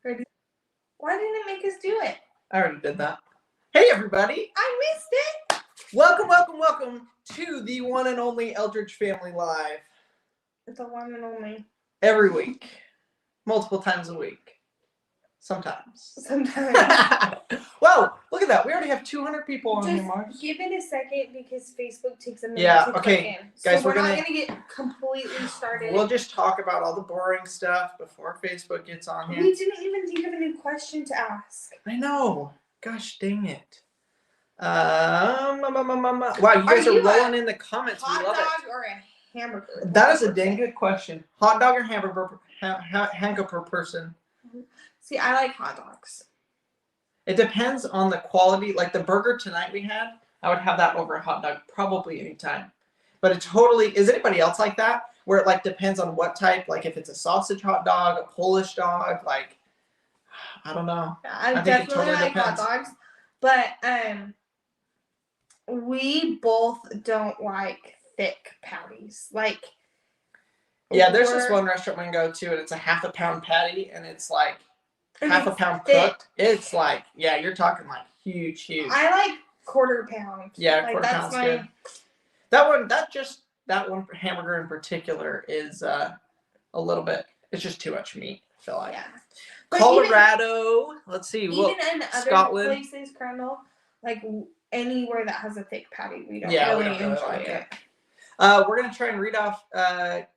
Ready? Why didn't it make us do it? I already did that. Hey, everybody. I missed it. Welcome to the one and only Eldredge Family Live. The one and only. Every week. Multiple times a week. Sometimes. Whoa, look at that. We already have 200 people on here, Mars. Give it a second because Facebook takes a minute to okay, click in. Guys, so we're not going to get completely started. We'll just talk about all the boring stuff before Facebook gets on here. We didn't even think of a new question to ask. I know. Gosh dang it. Wow, you guys are rolling in the comments. We love it. Hot dog or a hamburger? That is a dang good question. Hot dog or hamburger person? See, I like hot dogs. It depends on the quality. Like the burger tonight we had, I would have that over a hot dog probably anytime. But it totally, is anybody else like that? Where it like depends on what type, like if it's a sausage hot dog, a Polish dog, like, I don't know. I definitely totally like depends. Hot dogs. But we both don't like thick patties. Like, yeah, there's this one restaurant we can go to, and it's a half a pound patty, and it's like half a pound cooked. It's like, yeah, you're talking like huge. I like quarter pound. Yeah, like, quarter pound's good. That one hamburger in particular is a little bit. It's just too much meat, I feel like. Yeah. Colorado. Let's see. Even in other places, Crandall, like anywhere that has a thick patty, we don't really enjoy it. We're gonna try and read off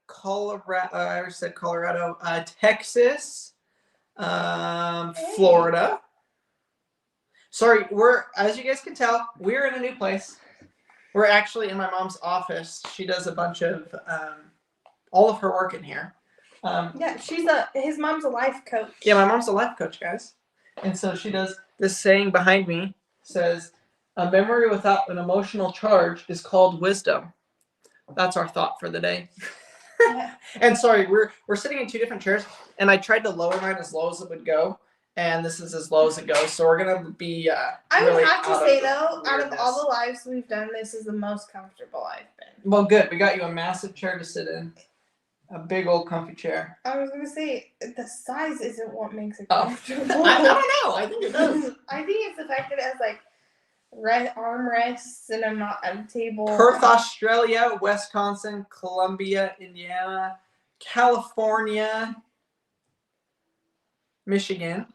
Colorado. I already said Colorado. Texas, Florida. Sorry, as you guys can tell, we're in a new place. We're actually in my mom's office. She does a bunch of all of her work in here. Yeah, his mom's a life coach. Yeah, my mom's a life coach, guys. And so she does this saying behind me says, "A memory without an emotional charge is called wisdom." That's our thought for the day. Yeah. And sorry, we're sitting in two different chairs, and I tried to lower mine as low as it would go, and this is as low as it goes. So we're gonna be. I would have to say though, out of all the lives we've done, this is the most comfortable I've been. Well, good. We got you a massive chair to sit in, a big old comfy chair. I was gonna say the size isn't what makes it comfortable. I don't know. I think it does. I think it's the fact that it has like armrests and I'm not at a table. Perth, Australia, Wisconsin, Columbia, Indiana, California, Michigan,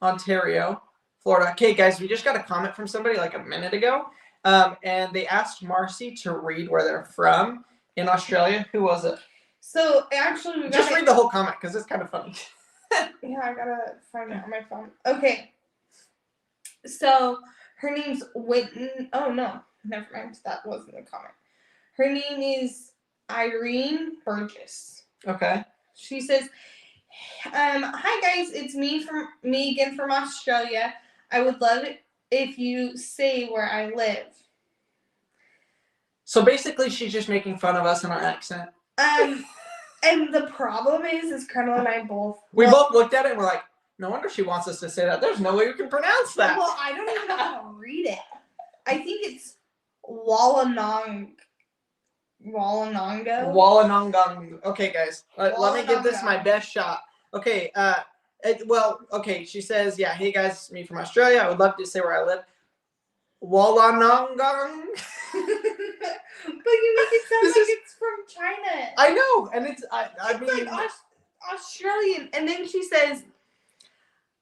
Ontario, Florida. Okay, guys, we just got a comment from somebody like a minute ago, and they asked Marcy to read where they're from in Australia. Who was it? So actually, just read the whole comment because it's kind of funny. Yeah, I gotta find it on my phone. Okay. So her name's Whitney. Oh no, never mind. That wasn't a comment. Her name is Irene Burgess. Okay. She says, "Hi guys, it's me again from Australia. I would love it if you say where I live." So basically, she's just making fun of us and our accent. And the problem is Colonel and I both. We both looked at it and we're like, no wonder she wants us to say that. There's no way we can pronounce that. Well, I don't even know how to read it. I think it's Wallanonga. Okay, guys. Let me give this my best shot. Okay. Okay. She says, yeah. Hey, guys. It's me from Australia. I would love to say where I live. Wallanonga. But you make it sound like it's from China. I know, and it's like Australian. And then she says,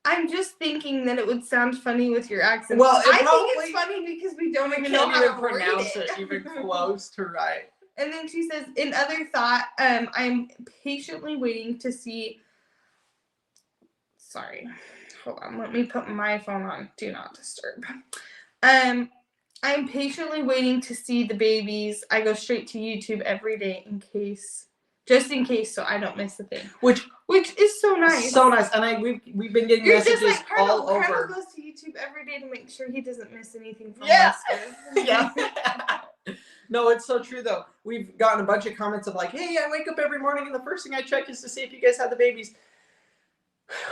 "I'm just thinking that it would sound funny with your accent." Well, I think it's funny because we don't even know how to pronounce it even close to right. And then she says, "In other thought, I'm patiently waiting to see." Sorry, hold on. Let me put my phone on Do Not Disturb. I'm patiently waiting to see the babies. I go straight to YouTube every day just in case, so I don't miss a thing. Which is so nice. So nice, and we've been getting messages just like, all over. Colonel goes to YouTube every day to make sure he doesn't miss anything from us. Yeah. No, it's so true though. We've gotten a bunch of comments of like, "Hey, I wake up every morning and the first thing I check is to see if you guys have the babies."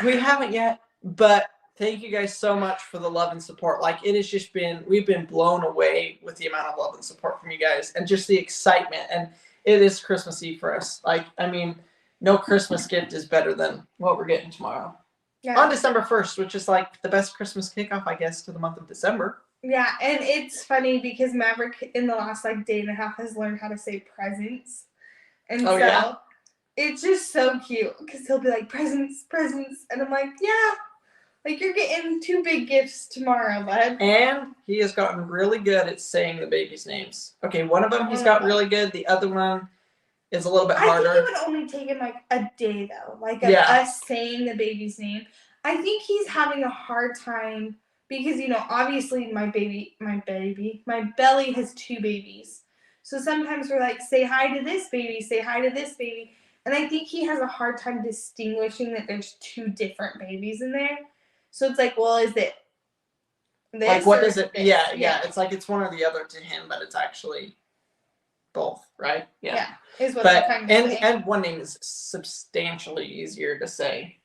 We haven't yet, but thank you guys so much for the love and support. Like, it has just been, we've been blown away with the amount of love and support from you guys and just the excitement. And it is Christmas Eve for us. Like, I mean, no Christmas gift is better than what we're getting tomorrow. Yeah. On December 1st, which is like the best Christmas kickoff, I guess, to the month of December. Yeah, and it's funny because Maverick in the last like day and a half has learned how to say presents. And Oh, so yeah? it's just so cute because he'll be like, presents, presents. And I'm like, yeah, like you're getting 2 big gifts tomorrow, bud. And he has gotten really good at saying the baby's names. Okay, one of them he's got really good. The other one is a little bit harder. I think it would only take him like a day though, like us saying the baby's name. I think he's having a hard time because, you know, obviously my belly has 2 babies. So sometimes we're like, say hi to this baby, say hi to this baby. And I think he has a hard time distinguishing that there's 2 different babies in there. So it's like, well, is it this? Like, what is it? This? Yeah. It's like it's one or the other to him, but it's actually both, right? Yeah. Is what but I'm trying to say. And one name is substantially easier to say.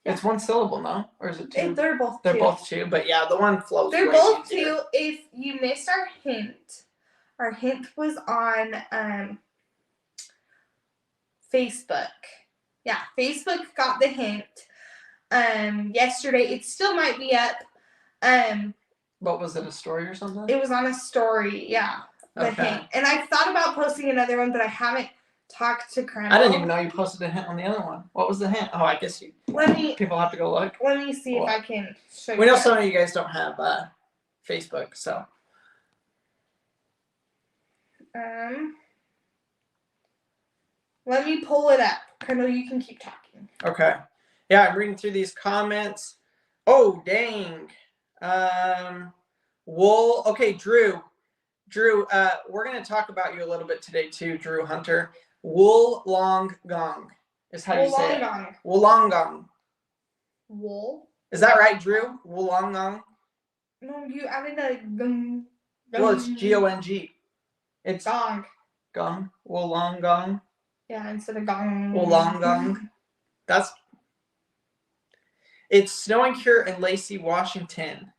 Yeah. It's 1 syllable, no? Or is it 2? They're both 2. They're both 2, but yeah, the one flows. They're both easier. 2. If you missed our hint was on Facebook. Yeah, Facebook got the hint yesterday. It still might be up. What was it, a story or something? It was on a story, yeah. The hint. And I thought about posting another one, but I haven't talked to Crandall. I didn't even know you posted a hint on the other one. What was the hint? Oh, I guess people have to go look. Let me see if I can show you. We know some of you guys don't have Facebook, so. Let me pull it up. Colonel, you can keep talking. Okay. Yeah, I'm reading through these comments. Oh, dang. Wool. Okay, Drew. Drew, we're going to talk about you a little bit today too, Drew Hunter. Wool long gong is how you say it. Wollongong. Wool. Is that right, Drew? Wollongong? No, you added a gung. Well, it's G-O-N-G. It's gong. Gong. Wollongong. Yeah, instead of gong. Wollongong. It's snowing here in Lacey, Washington.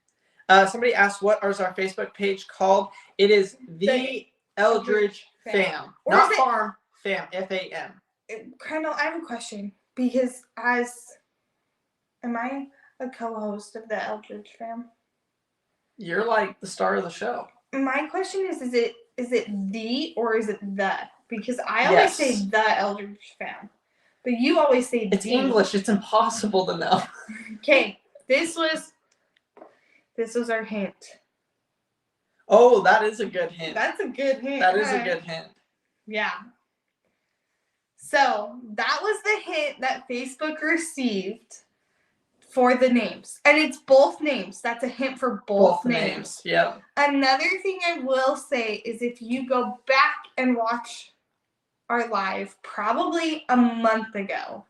Somebody asked, what is our Facebook page called? It is the Eldredge Fam. Not farm, fam, F-A-M. Crandall, I have a question. Because am I a co-host of the Eldredge Fam? You're like the star of the show. My question is it the or is it the? Because I always say the Eldredge Fam. But you always say it's the. English. It's impossible to know. Okay. This was our hint. Oh, that is a good hint. That's a good hint. That is a good hint. Yeah. So that was the hint that Facebook received for the names. And it's both names. That's a hint for both names. Yeah. Another thing I will say is if you go back and watch our live probably a month ago,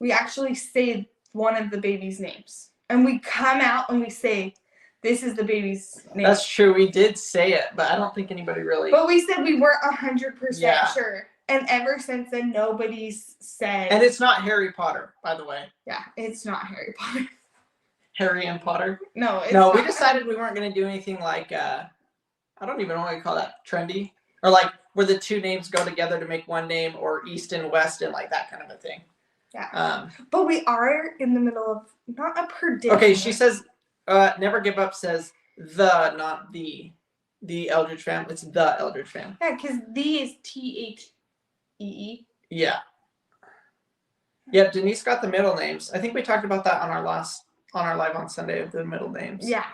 we actually say one of the baby's names. And we come out and we say, this is the baby's name. That's true. We did say it, but I don't think anybody really. But we said we weren't 100% sure. And ever since then, nobody's said. And it's not Harry Potter, by the way. Yeah, it's not Harry Potter. Harry and Potter? No, it's not. We decided we weren't going to do anything like, I don't even know what you call that, trendy? Or like where the 2 names go together to make one name, or East and West and like that kind of a thing. Yeah. But we are in the middle of not a prediction. Okay, she says, Never Give Up says the, not the Eldredge Fam. It's the Eldredge Fam. Yeah, because the is T-H-E-E. Yeah. Yep, Denise got the middle names. I think we talked about that on our live on Sunday of the middle names. Yeah.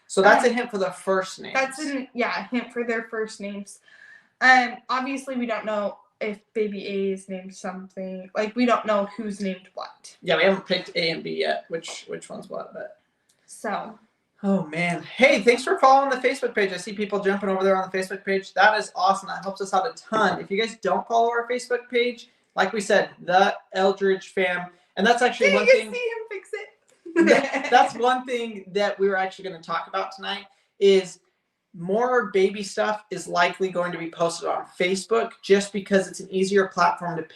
So that's a hint for the first names. That's a hint for their first names. Obviously we don't know if baby A is named something. Like we don't know who's named what. Yeah, we haven't picked A and B yet. Which one's what? But so. Oh man. Hey, thanks for following the Facebook page. I see people jumping over there on the Facebook page. That is awesome. That helps us out a ton. If you guys don't follow our Facebook page, like we said, the Eldredge Fam, and that's actually one thing. See him fix it. That's one thing that we were actually going to talk about tonight is more baby stuff is likely going to be posted on Facebook just because it's an easier platform to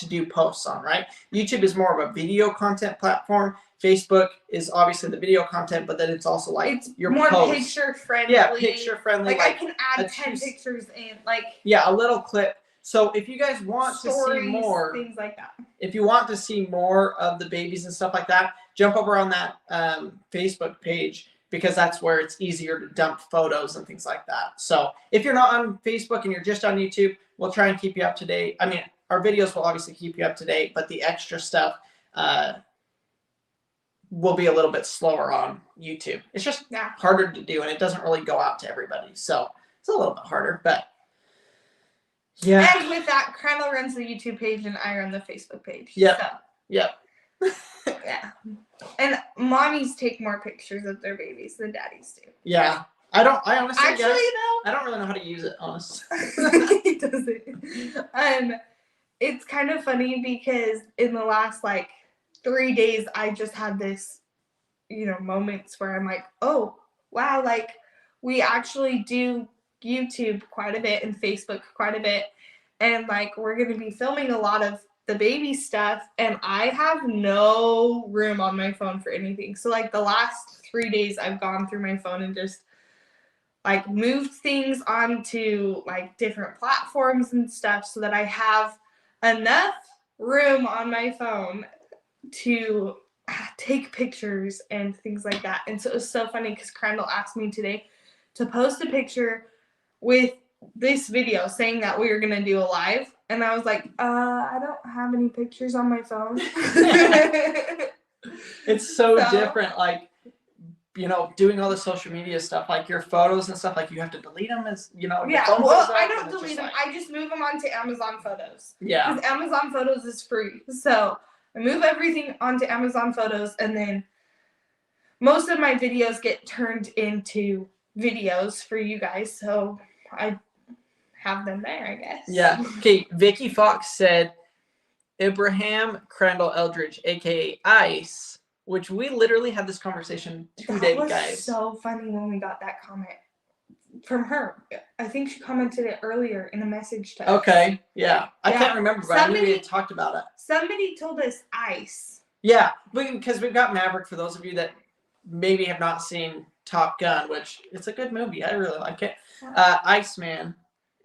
do posts on, right? YouTube is more of a video content platform. Facebook is obviously the video content, but then it's also like it's your more posts. picture friendly. Yeah, picture friendly. Like I can add 10 pictures in, like. Yeah, a little clip. So if you guys want Stories, to see more, things like that. if you want to see more of the babies and stuff like that, jump over on that Facebook page, because that's where it's easier to dump photos and things like that. So if you're not on Facebook and you're just on YouTube, we'll try and keep you up to date. I mean, our videos will obviously keep you up to date, but the extra stuff will be a little bit slower on YouTube. It's just harder to do, and it doesn't really go out to everybody. So it's a little bit harder, but yeah. And with that, Crandall runs the YouTube page and I run the Facebook page. Yep. So. Yep. Yeah. And mommies take more pictures of their babies than daddies do. Yeah. I honestly actually, guess, though, I don't really know how to use it, honestly. He doesn't. It's kind of funny because in the last 3 days, I just had this, moments where I'm like, oh, wow, we actually do YouTube quite a bit and Facebook quite a bit. And we're going to be filming a lot of the baby stuff, and I have no room on my phone for anything. So the last 3 days I've gone through my phone and just moved things onto different platforms and stuff so that I have enough room on my phone to take pictures and things like that. And so it was so funny because Crandall asked me today to post a picture with this video saying that we were going to do a live. And I was like, I don't have any pictures on my phone. It's so different, doing all the social media stuff, your photos and stuff, you have to delete them as, Yeah, well, I don't delete them. I just move them onto Amazon Photos. Yeah. Because Amazon Photos is free. So I move everything onto Amazon Photos, and then most of my videos get turned into videos for you guys. So I have them there, I guess. Yeah. Okay. Vicky Fox said Abraham Crandall Eldredge, aka Ice, which we literally had this conversation today, guys. That was so funny when we got that comment from her. I think she commented it earlier in a message to us. Okay. Yeah. I can't remember, but I knew we had talked about it. Somebody told us Ice. Yeah, because we've got Maverick. For those of you that maybe have not seen Top Gun, which it's a good movie. I really like it. Iceman.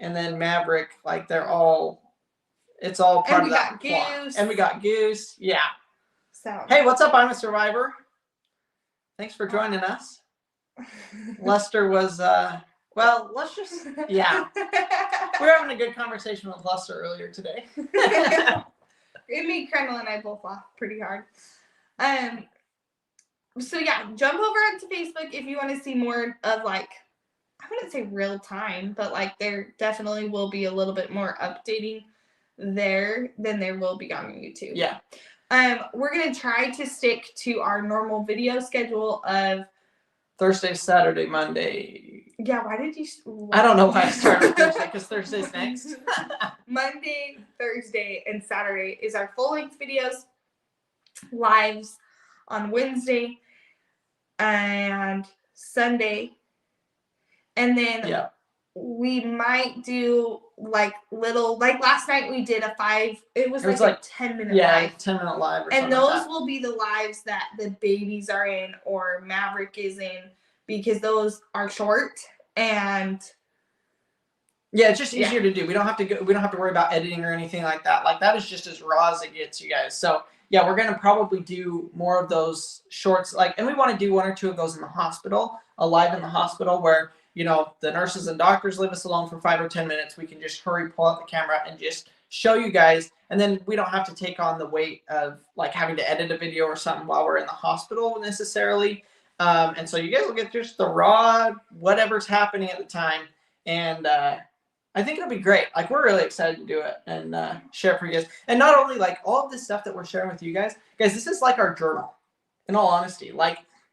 And then Maverick, they're all, it's all part of that plot. And we got Goose. Yeah. So. Hey, what's up? I'm a survivor. Thanks for joining us. Lester was, let's just, yeah. We're having a good conversation with Lester earlier today. It made Crandall and I both laugh pretty hard. So yeah, jump over onto Facebook if you want to see more of I wouldn't say real time, but there definitely will be a little bit more updating there than there will be on YouTube. Yeah. We're gonna try to stick to our normal video schedule of Thursday, Saturday, Monday. Yeah, why did you? I don't know why I started with Thursday, because Thursday's next. Monday, Thursday, and Saturday is our full-length videos. Lives on Wednesday and Sunday. And then we might do little, last night we did a 10-minute live. 10-minute live or something. And those will be the lives that the babies are in or Maverick is in, because those are short and it's just easier to do. We don't have to worry about editing or anything like that. That is just as raw as it gets, you guys. So yeah, we're gonna probably do more of those shorts, and we want to do 1 or 2 of those in the hospital, a live in the hospital where the nurses and doctors leave us alone for 5 or 10 minutes. We can just pull out the camera and just show you guys. And then we don't have to take on the weight of having to edit a video or something while we're in the hospital necessarily. And so you guys will get just the raw, whatever's happening at the time. And I think it'll be great. We're really excited to do it and share it for you guys. And not only all of this stuff that we're sharing with you guys, this is our journal, in all honesty.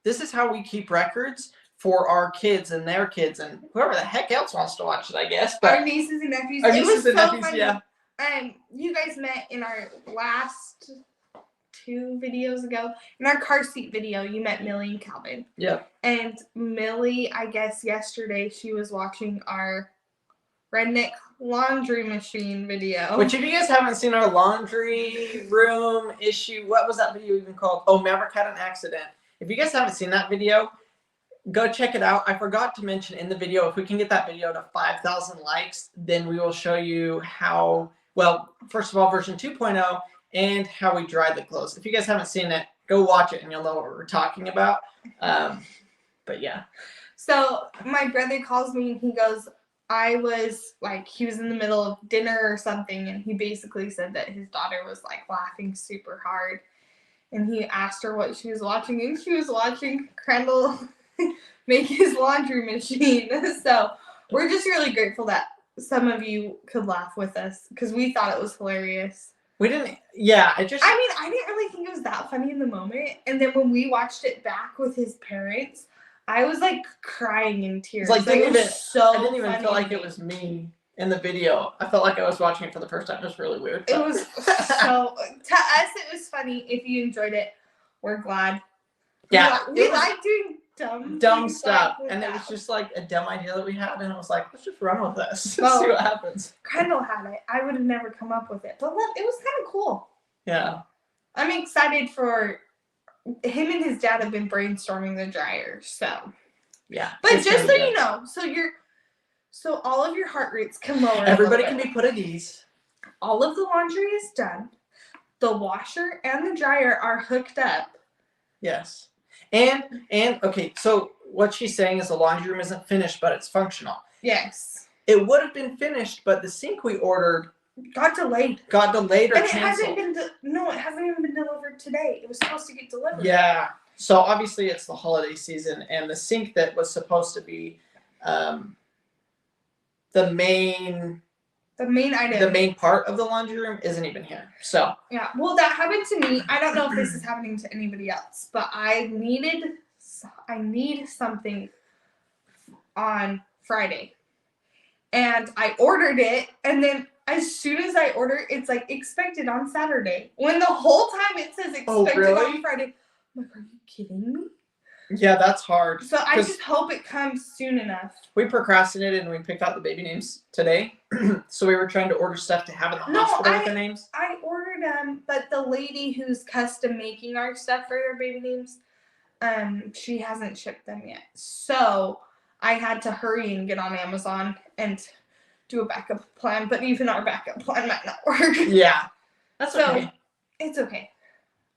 This is how we keep records for our kids and their kids and whoever the heck else wants to watch it, I guess. But our nieces and nephews. Our nieces and nephews, funny. yeah. You guys met in our last 2 videos ago. In our car seat video, you met Millie and Calvin. Yeah. And Millie, I guess yesterday, she was watching our redneck laundry machine video. Which, if you guys haven't seen our laundry room issue, what was that video even called? Oh, Maverick had an accident. If you guys haven't seen that video, go check it out. I forgot to mention in the video, if we can get that video to 5,000 likes, then we will show you how, well, first of all, version 2.0 and how we dry the clothes. If you guys haven't seen it, go watch it and you'll know what we're talking about. But yeah. So my brother calls me and he goes, he was in the middle of dinner or something, and he basically said that his daughter was like laughing super hard. And he asked her what she was watching, and she was watching Crandall make his laundry machine. So we're just really grateful that some of you could laugh with us because we thought it was hilarious. We didn't, yeah, I didn't really think it was that funny in the moment. And then when we watched it back with his parents, I was like crying in tears. It's like, I didn't even funny feel like it was me in the video. I felt like I was watching it for the first time. It was really weird. It was to us, it was funny. If you enjoyed it, we're glad. Yeah. We like doing dumb stuff. Like and it was just like a dumb idea that we had. And it was like, let's just run with this. Well, see what happens. Crandall had it. I would have never come up with it. But look, it was kind of cool. Yeah. I'm excited for him and his dad have been brainstorming the dryer, so yeah. But just so you know, so all of your heart rates can lower. Everybody can be put at ease. All of the laundry is done. The washer and the dryer are hooked up. Yes. And okay, so what she's saying is the laundry room isn't finished, but it's functional. Yes. It would have been finished, but the sink we ordered got delayed or and it canceled. it hasn't even been delivered today. It was supposed to get delivered. Yeah. So obviously it's the holiday season, and the sink that was supposed to be the main item, the main part of the laundry room isn't even here. So yeah, well, that happened to me. I don't know if this is happening to anybody else, but I need something on Friday, and I ordered it, and then as soon as I order, it's like expected on Saturday. When the whole time it says expected on Friday. I'm like, are you kidding me? Yeah, that's hard. So I just hope it comes soon enough. We procrastinated and we picked out the baby names today. So we were trying to order stuff to have in the hospital with the names. I ordered them, but the lady who's custom making our stuff for their baby names, she hasn't shipped them yet. So I had to hurry and get on Amazon and do a backup plan. But even our backup plan might not work. Yeah, that's okay. It's okay.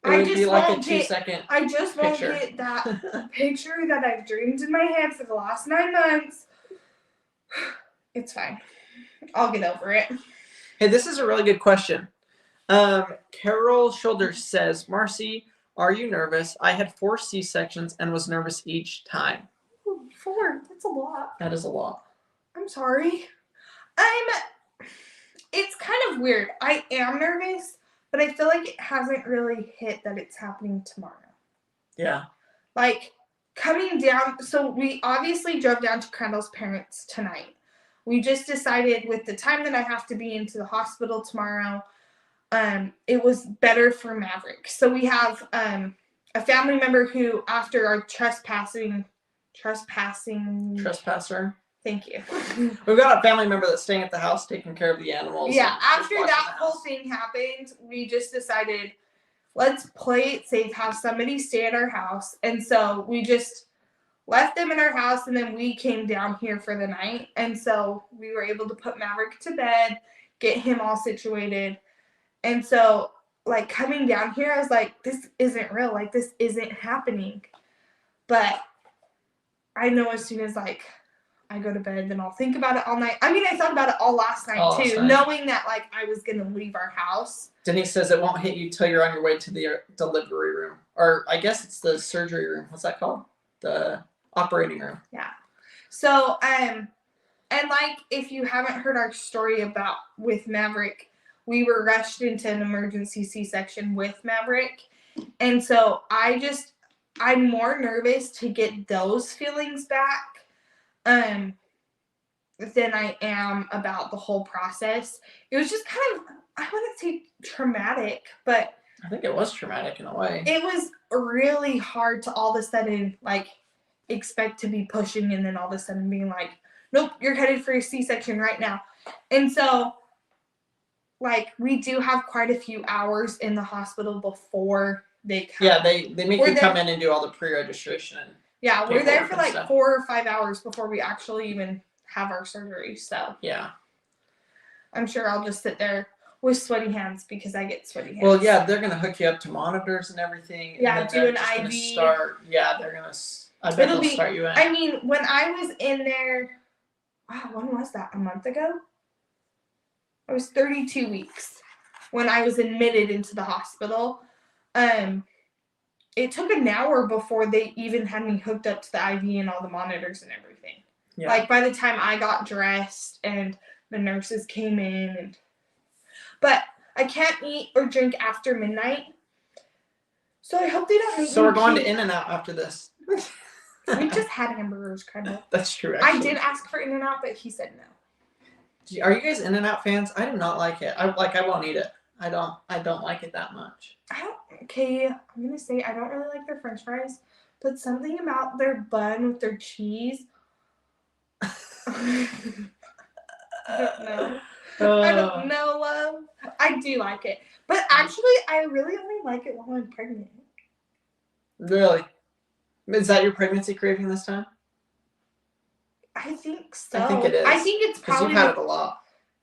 It would be like a 2-second I just won't get that picture that I've dreamed in my head for the last 9 months. It's fine. I'll get over it. Hey, this is a really good question. Carol Shoulders says, Marcy, are you nervous? I had 4 C-sections and was nervous each time. Ooh, 4? That's a lot. That is a lot. I'm sorry. It's kind of weird. I am nervous, but I feel like it hasn't really hit that it's happening tomorrow. Yeah. Like, coming down, so we obviously drove down to Crandall's parents tonight. We just decided with the time that I have to be into the hospital tomorrow, it was better for Maverick. So we have a family member who, after our trespassing. Trespasser. Thank you. We've got a family member that's staying at the house taking care of the animals. Yeah, after that whole thing happened, we just decided, let's play it safe, have somebody stay at our house. And so we just left them in our house, and then we came down here for the night. And so we were able to put Maverick to bed, get him all situated. And so, like, coming down here, I was like, this isn't real. Like, this isn't happening. But I know as soon as, like, I go to bed, then I'll think about it all night. I mean, I thought about it all last night, too, knowing that, like, I was going to leave our house. Denise says it won't hit you till you're on your way to the delivery room. Or I guess it's the surgery room. What's that called? The operating room. Yeah. So, and, like, if you haven't heard our story about with Maverick, we were rushed into an emergency C-section with Maverick. And so I'm more nervous to get those feelings back than I am about the whole process. It was just kind of, I wouldn't say traumatic, but I think it was traumatic in a way. It was really hard to all of a sudden, like, expect to be pushing and then all of a sudden being like, nope, you're headed for a C-section right now. And so, like, we do have quite a few hours in the hospital before they come. Yeah, they make you come in and do all the pre-registration. Yeah, we're there paperwork for and like stuff. 4 or 5 hours before we actually even have our surgery. So Yeah. I'm sure I'll just sit there with sweaty hands because I get sweaty hands. Well, yeah, they're gonna hook you up to monitors and everything. Yeah, and then do they're an just gonna IV. start. Yeah, they're gonna. I bet they'll start you in. I mean, when I was in there, wow, when was that? A month ago? I was 32 weeks when I was admitted into the hospital. It took an hour before they even had me hooked up to the IV and all the monitors and everything. Yeah. Like by the time I got dressed and the nurses came in, but I can't eat or drink after midnight. So I hope they don't make me. So we're going to In-N-Out after this. We just had hamburgers, kind of. That's true. Actually. I did ask for In-N-Out, but he said no. Are you guys In-N-Out fans? I do not like it. I won't eat it. I don't like it that much. Okay, I'm gonna say I don't really like their French fries, but something about their bun with their cheese. I don't know. I don't know, love. I do like it, but actually, I really only like it while I'm pregnant. Really? Is that your pregnancy craving this time? I think so. I think it is. I think it's probably because you've had it a lot.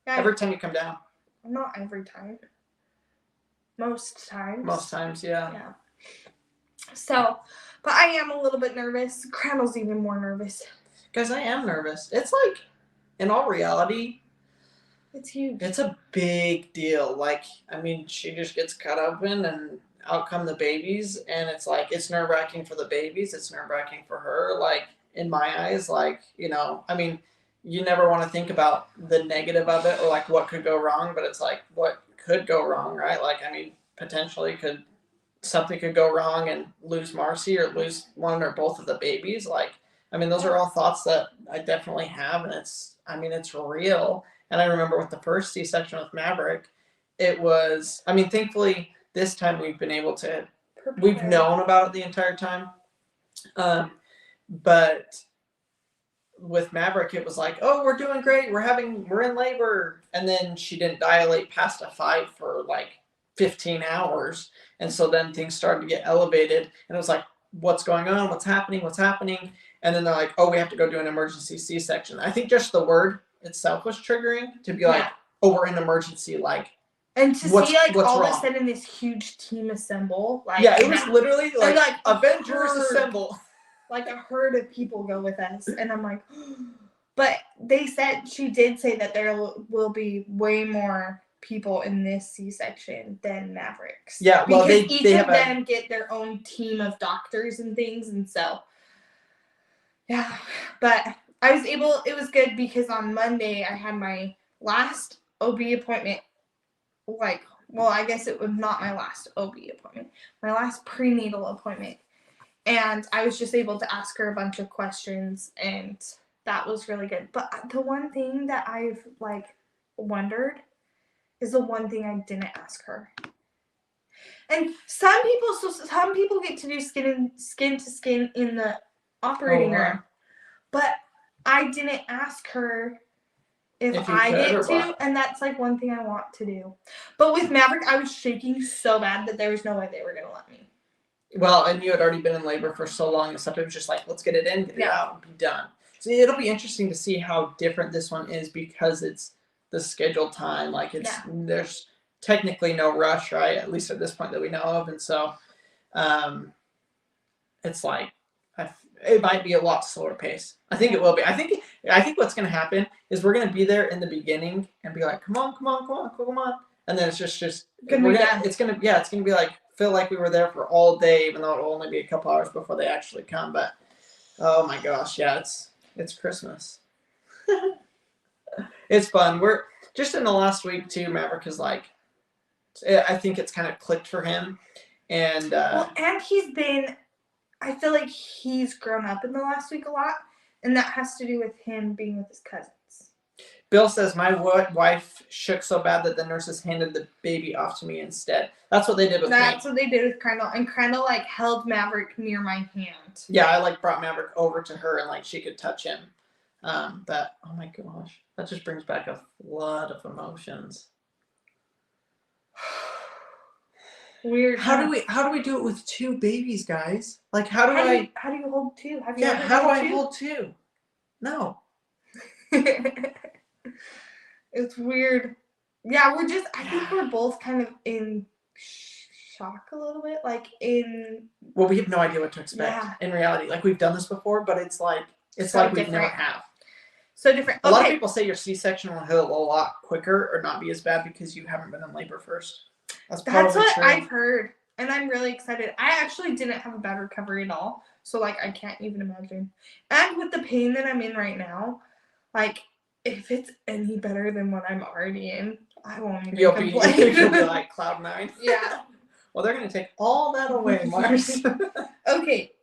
Yeah, every time you come down. Not every time. Most times. Most times, yeah. Yeah. So, but I am a little bit nervous. Crandall's even more nervous. Guys, I am nervous. It's like, in all reality, it's huge. It's a big deal. Like, I mean, she just gets cut open and out come the babies, and it's like, it's nerve-wracking for the babies. It's nerve-wracking for her. Like, in my eyes, like, you know, I mean, you never want to think about the negative of it or like what could go wrong, but it's like, what could go wrong, right? Like, I mean, potentially something could go wrong and lose Marcy or lose one or both of the babies. Like, I mean, those are all thoughts that I definitely have, and it's real. And I remember with the first C-section with Maverick, it was, I mean, thankfully this time we've been able to, we've known about it the entire time. But with Maverick, it was like, oh, we're doing great. We're in labor. And then she didn't dilate past a 5 for like 15 hours. And so then things started to get elevated. And it was like, what's going on? What's happening? And then they're like, oh, we have to go do an emergency C-section. I think just the word itself was triggering to be like, oh, we're in emergency. Like, and to see like all wrong? of a sudden this huge team assemble. Like, yeah, it was literally like Avengers herd, assemble. Like a herd of people go with us. And I'm like, but she did say that there will be way more people in this C-section than Mavericks. Yeah, well, because each of them get their own team of doctors and things, and so yeah. But it was good because on Monday I had my last OB appointment. Like, well, I guess it was not my last OB appointment, my last prenatal appointment. And I was just able to ask her a bunch of questions, and that was really good. But the one thing that I've like wondered is the one thing I didn't ask her. And some people get to do skin to skin in the operating room, but I didn't ask her if I get to, and that's like one thing I want to do. But with Maverick, I was shaking so bad that there was no way they were gonna let me. Well, and you had already been in labor for so long and stuff. It was just like, let's get it in, get it out, and be done. So it'll be interesting to see how different this one is because it's the scheduled time. Like there's technically no rush, right? At least at this point that we know of. And so it's like, it might be a lot slower pace. I think it will be. I think what's going to happen is we're going to be there in the beginning and be like, come on. And then it's just it's going to be like, feel like we were there for all day, even though it'll only be a couple hours before they actually come. But oh my gosh, yeah, it's Christmas. It's fun. We're just in the last week too. Maverick is like, I think it's kind of clicked for him, and and I feel like he's grown up in the last week a lot, and that has to do with him being with his cousins. Bill says, my wife shook so bad that the nurses handed the baby off to me instead. That's what they did with me. That's what they did with Crandall. And Crandall, like, held Maverick near my hand. Yeah, I, like, brought Maverick over to her and, like, she could touch him. But, oh, my gosh. That just brings back a lot of emotions. Weird. How do we do it with 2 babies, guys? Like, how do you hold 2? Have you yeah, ever how do held I 2? hold 2? No. It's weird. Yeah, I think we're both kind of in shock a little bit. Like Well, we have no idea what to expect in reality. Like, we've done this before, but it's like we've never have. So different. A lot of people say your C-section will heal a lot quicker or not be as bad because you haven't been in labor first. That's what true. I've heard, and I'm really excited. I actually didn't have a bad recovery at all, so like I can't even imagine. And with the pain that I'm in right now, like if it's any better than what I'm already in, I won't even complain. You'll be like cloud 9. Yeah. Well, they're gonna take all that away, Mars. Okay,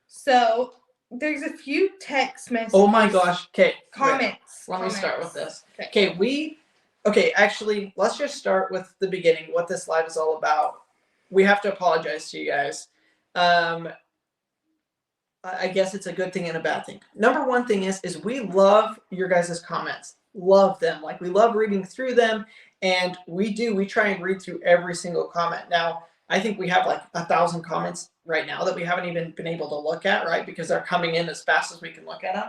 so there's a few text messages. Oh my gosh. Okay. Comments. Let me start with this. Okay. Actually, let's just start with the beginning, what this live is all about. We have to apologize to you guys. I guess it's a good thing and a bad thing. Number one thing is we love your guys' comments. Love them. Like, we love reading through them, and we try and read through every single comment. Now, I think we have like 1,000 comments right now that we haven't even been able to look at, right? Because they're coming in as fast as we can look at them.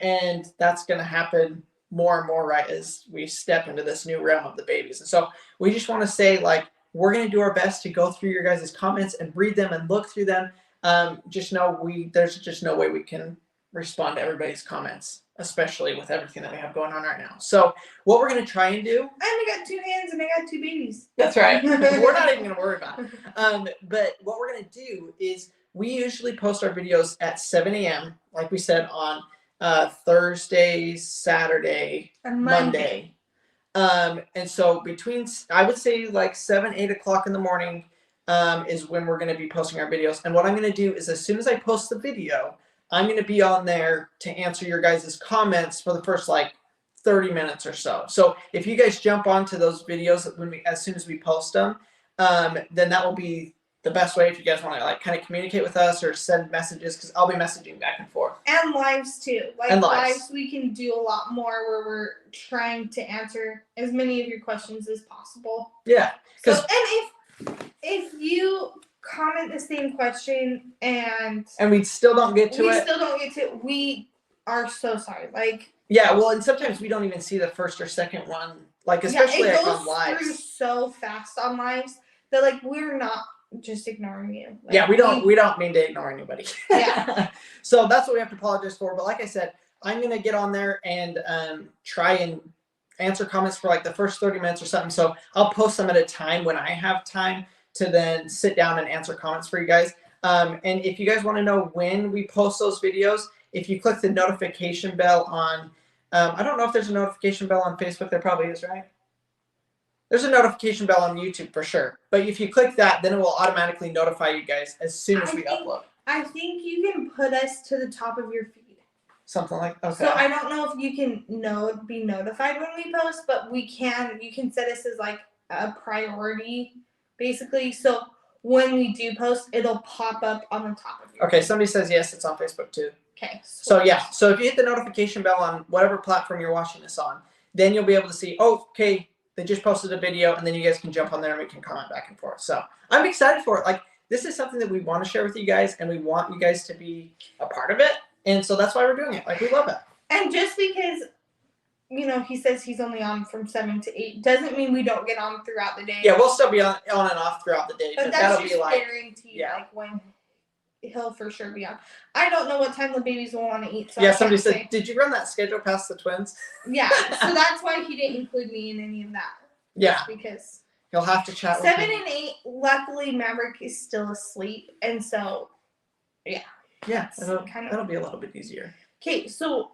And that's going to happen more and more, right, as we step into this new realm of the babies. And so we just want to say, like, we're going to do our best to go through your guys' comments and read them and look through them. Just know there's just no way we can respond to everybody's comments, especially with everything that we have going on right now. So what we're going to try and do... I only got 2 hands and I got 2 babies. That's right. We're not even going to worry about it. But what we're going to do is we usually post our videos at 7 a.m., like we said, on Thursday, Saturday, and Monday. And so between, I would say, like 7, 8 o'clock in the morning is when we're going to be posting our videos. And what I'm going to do is, as soon as I post the video, I'm going to be on there to answer your guys' comments for the first like 30 minutes or so. So if you guys jump onto those videos as soon as we post them, then that will be the best way if you guys want to like kind of communicate with us or send messages, because I'll be messaging back and forth. And lives too. Like, and lives we can do a lot more where we're trying to answer as many of your questions as possible. Yeah. So, and if you comment the same question and we still don't get to it, we are so sorry. Like, yeah, well, and sometimes we don't even see the first or second one, like, especially it on goes lives. through so fast on lives that like we're not just ignoring you. Like, yeah, we don't mean to ignore anybody. Yeah. So that's what we have to apologize for. But like I said, I'm gonna get on there and try and answer comments for like the first 30 minutes or something. So I'll post them at a time when I have time to then sit down and answer comments for you guys. And if you guys want to know when we post those videos, if you click the notification bell on, I don't know if there's a notification bell on Facebook. There probably is, right? There's a notification bell on YouTube for sure. But if you click that, then it will automatically notify you guys as soon as we upload. I think you can put us to the top of your feed. Something like that. Okay. So I don't know if you can be notified when we post, but you can set us as like a priority, basically. So when we do post, it'll pop up on the top of your feed. Somebody says yes, it's on Facebook too. Okay. So yeah, so if you hit the notification bell on whatever platform you're watching this on, then you'll be able to see, okay, they just posted a video, and then you guys can jump on there and we can comment back and forth. So I'm excited for it. Like, this is something that we want to share with you guys, and we want you guys to be a part of it. And so that's why we're doing it. Like, we love it. And just because, he says he's only on from 7 to 8, doesn't mean we don't get on throughout the day. Yeah, we'll still be on and off throughout the day. But that'll be like guaranteed, like when he'll for sure be on. I don't know what time the babies will want to eat. So somebody said, did you run that schedule past the twins? Yeah, so that's why he didn't include me in any of that. Yeah. Because you'll have to chat 7 and 8, luckily Maverick is still asleep. And so, yeah. Yeah, that'll be a little bit easier. Okay, so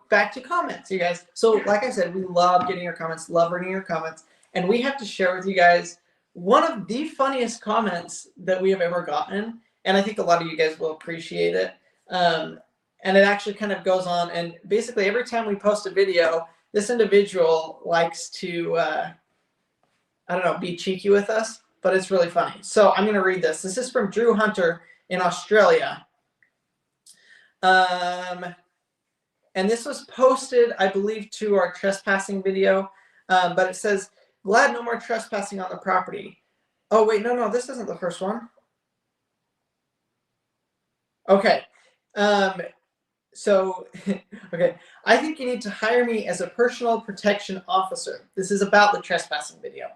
back to comments, you guys. So like I said, we love getting your comments, love reading your comments. And we have to share with you guys one of the funniest comments that we have ever gotten. And I think a lot of you guys will appreciate it. And it actually kind of goes on. And basically every time we post a video, this individual likes to, be cheeky with us. But it's really funny. So I'm going to read this. This is from Drew Hunter in Australia. And this was posted, I believe, to our trespassing video. But it says, Glad no more trespassing on the property. Oh, wait, no, this isn't the first one. Okay. So, okay. I think you need to hire me as a personal protection officer. This is about the trespassing video.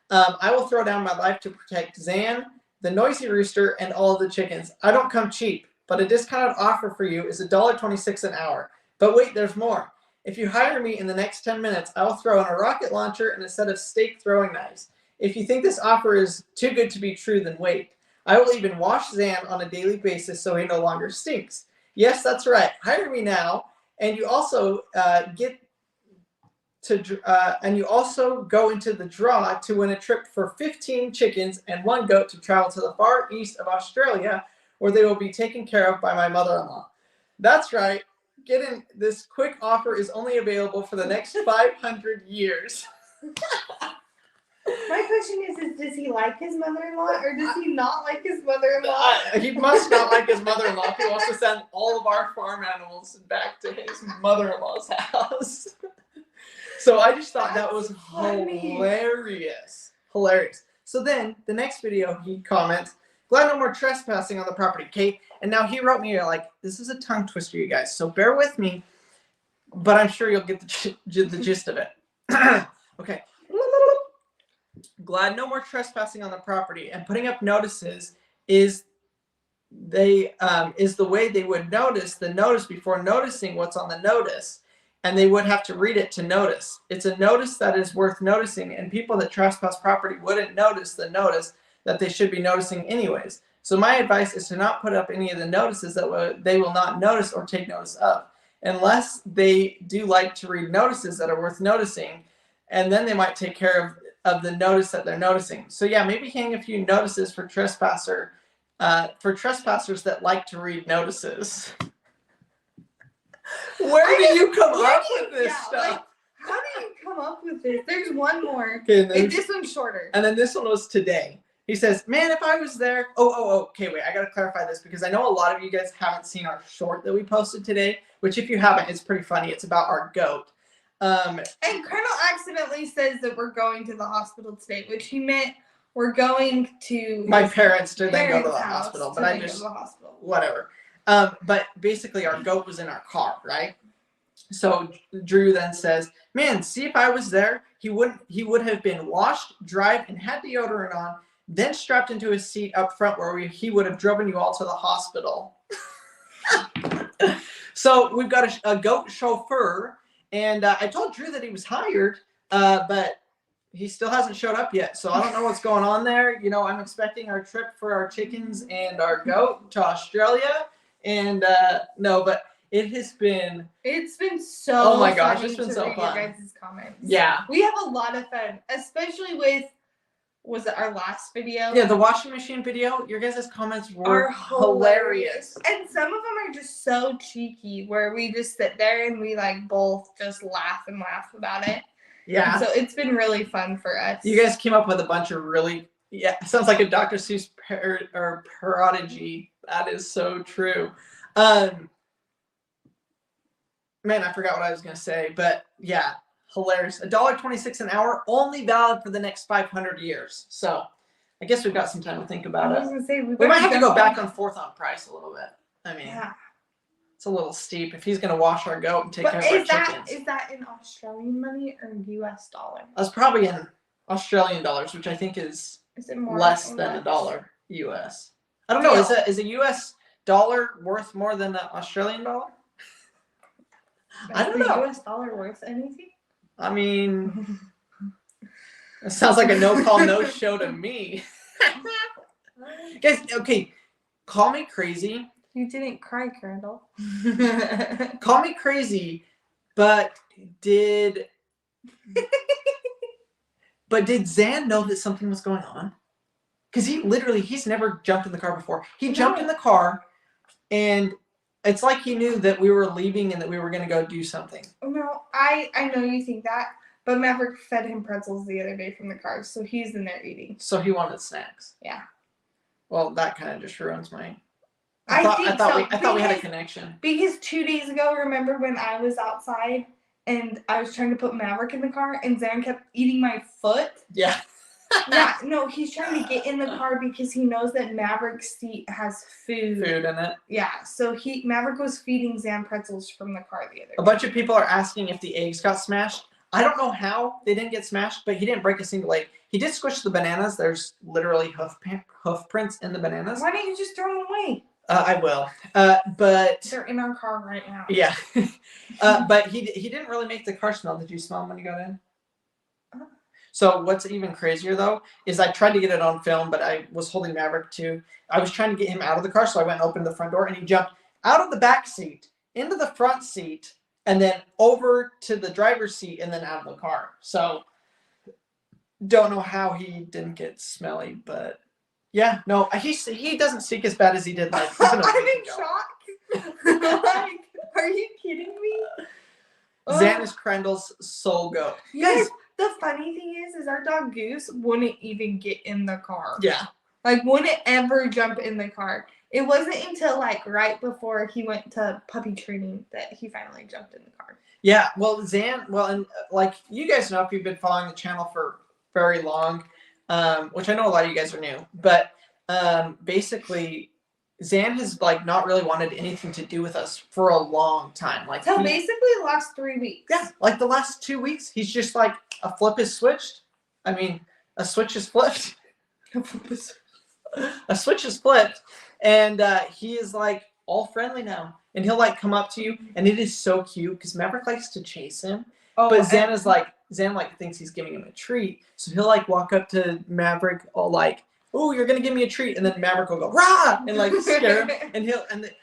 I will throw down my life to protect Zan, the noisy rooster, and all of the chickens. I don't come cheap, but a discounted offer for you is $1.26 an hour. But wait, there's more. If you hire me in the next 10 minutes, I will throw in a rocket launcher and a set of steak throwing knives. If you think this offer is too good to be true, then wait. I will even wash Zan on a daily basis so he no longer stinks. Yes, that's right. Hire me now, and you also you also go into the draw to win a trip for 15 chickens and 1 goat to travel to the far east of Australia, where they will be taken care of by my mother-in-law. That's right. Get in. This quick offer is only available for the next 500 years. My question is does he like his mother-in-law or does he not like his mother-in-law? He must not like his mother-in-law. He wants to send all of our farm animals back to his mother-in-law's house. So I just thought that was hilarious. Hilarious. So then the next video he comments, glad no more trespassing on the property, Kate. And now he wrote me like, this is a tongue twister, you guys. So bear with me, but I'm sure you'll get the gist of it. Okay. Glad no more trespassing on the property, and putting up notices is the way they would notice the notice before noticing what's on the notice, and they would have to read it to notice. It's a notice that is worth noticing, and people that trespass property wouldn't notice the notice that they should be noticing anyways. So my advice is to not put up any of the notices that they will not notice or take notice of, unless they do like to read notices that are worth noticing, and then they might take care of the notice that they're noticing. So yeah, maybe hang a few notices for trespassers that like to read notices. Where do you come up with this stuff? Like, how do you come up with this? There's one more. Okay, and this one's shorter. And then this one was today. He says, man, if I was there. Okay, wait, I gotta clarify this because I know a lot of you guys haven't seen our short that we posted today, which if you haven't, it's pretty funny. It's about our goat. And Colonel accidentally says that we're going to the hospital today, which he meant we're going to my parents to then go to the hospital, but I just whatever. But basically our goat was in our car, right? So Drew then says, man, see if I was there, he would have been washed, dried, and had deodorant on, then strapped into his seat up front where he would have driven you all to the hospital. So we've got a goat chauffeur. And I told Drew that he was hired, but he still hasn't showed up yet. So I don't know what's going on there. You know, I'm expecting our trip for our chickens and our goat to Australia. And no, but it's been so oh my gosh, it's been so fun. Your guys' comments. Yeah. We have a lot of fun, especially with, was it our last video? Yeah, the washing machine video. Your guys' comments were hilarious. And some of them are just so cheeky where we just sit there and we like both just laugh about it. Yeah. And so it's been really fun for us. You guys came up with a bunch of really, sounds like a Dr. Seuss prodigy. That is so true. Man, I forgot what I was going to say, but yeah. Hilarious. $1.26 an hour, only valid for the next 500 years. So I guess we've got some time to think about it. I was gonna say, we might have to go back and forth on price a little bit. I mean, it's a little steep if he's going to wash our goat and take care of our chickens. Is that in Australian money or US dollar? That's probably in Australian dollars, which I think is it more less than $1 US. I don't know. Is a US dollar worth more than an Australian dollar? I don't know. US dollar worth anything? I mean, it sounds like a no call, no show to me. Guys, okay, call me crazy. You didn't cry, Crandall. Call me crazy, but did Zan know that something was going on? Because he's never jumped in the car before. He jumped in the car, and it's like he knew that we were leaving and that we were going to go do something. No, I know you think that, but Maverick fed him pretzels the other day from the car, so he's in there eating. So he wanted snacks. Yeah. Well, that kind of just ruins my. I thought we had a connection. Because 2 days ago, remember when I was outside and I was trying to put Maverick in the car, and Zan kept eating my foot. Yeah. Yeah, no, he's trying to get in the car because he knows that Maverick's seat has food in it. Yeah, so Maverick was feeding Zan pretzels from the car the other day. A bunch of people are asking if the eggs got smashed. I don't know how they didn't get smashed, but he didn't break a single egg. He did squish the bananas. There's literally hoof prints in the bananas. Why don't you just throw them away? I will. But they're in our car right now. Yeah. But he didn't really make the car smell. Did you smell them when you got in? So what's even crazier though is I tried to get it on film, but I was holding Maverick too. I was trying to get him out of the car, so I went and opened the front door, and he jumped out of the back seat into the front seat, and then over to the driver's seat, and then out of the car. So don't know how he didn't get smelly, but yeah, no, he doesn't stink as bad as he did like. I'm in shock. Like, are you kidding me? Zan is Crandall's soul goat. Guys, the funny thing is our dog Goose wouldn't even get in the car. Yeah. Like, wouldn't ever jump in the car. It wasn't until, like, right before he went to puppy training that he finally jumped in the car. Yeah, well, Zan, and like, you guys know if you've been following the channel for very long, which I know a lot of you guys are new, but basically, Zan has, like, not really wanted anything to do with us for a long time. Like, so basically the last 3 weeks. Yeah, like the last 2 weeks, he's just like, a flip is switched. I mean, a switch is flipped. A switch is flipped, and he is like all friendly now, and he'll like come up to you, and it is so cute because Maverick likes to chase him, but Zan thinks he's giving him a treat, so he'll like walk up to Maverick all like, "Oh, you're gonna give me a treat," and then Maverick will go rah and like scare him, and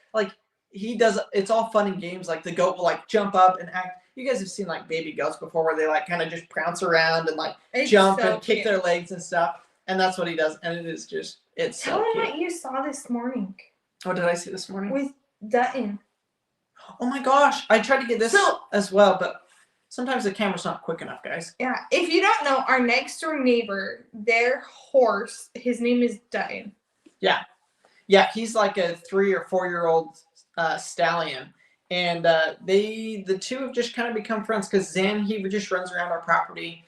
he does. It's all fun and games. Like the goat will like jump up and act. You guys have seen like baby goats before, where they like kind of just prance around and like jump and kick their legs and stuff. And that's what he does. And it is just, it's so cute. Tell him what you saw this morning. What did I see this morning? With Dutton. Oh my gosh. I tried to get this as well, but sometimes the camera's not quick enough, guys. Yeah. If you don't know, our next door neighbor, their horse, his name is Dutton. Yeah. Yeah. He's like a 3 or 4 year old stallion. And the two have just kind of become friends because Zan, he just runs around our property.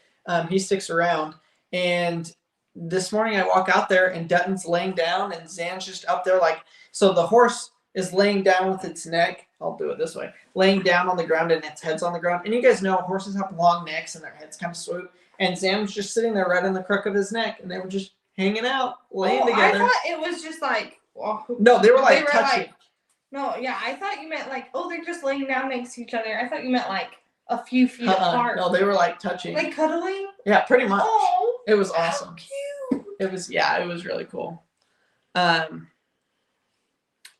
He sticks around. And this morning I walk out there and Dutton's laying down and Zan's just up there like, so the horse is laying down with its neck. I'll do it this way. Laying down on the ground and its head's on the ground. And you guys know horses have long necks and their heads kind of swoop. And Zan was just sitting there right in the crook of his neck and they were just hanging out, laying together. I thought it was just like, no, they were like touching. Like, no, yeah, I thought you meant like, oh, they're just laying down next to each other. I thought you meant like a few feet apart. No, they were like touching. Like cuddling? Yeah, pretty much. Oh, it was awesome. How cute. It was really cool.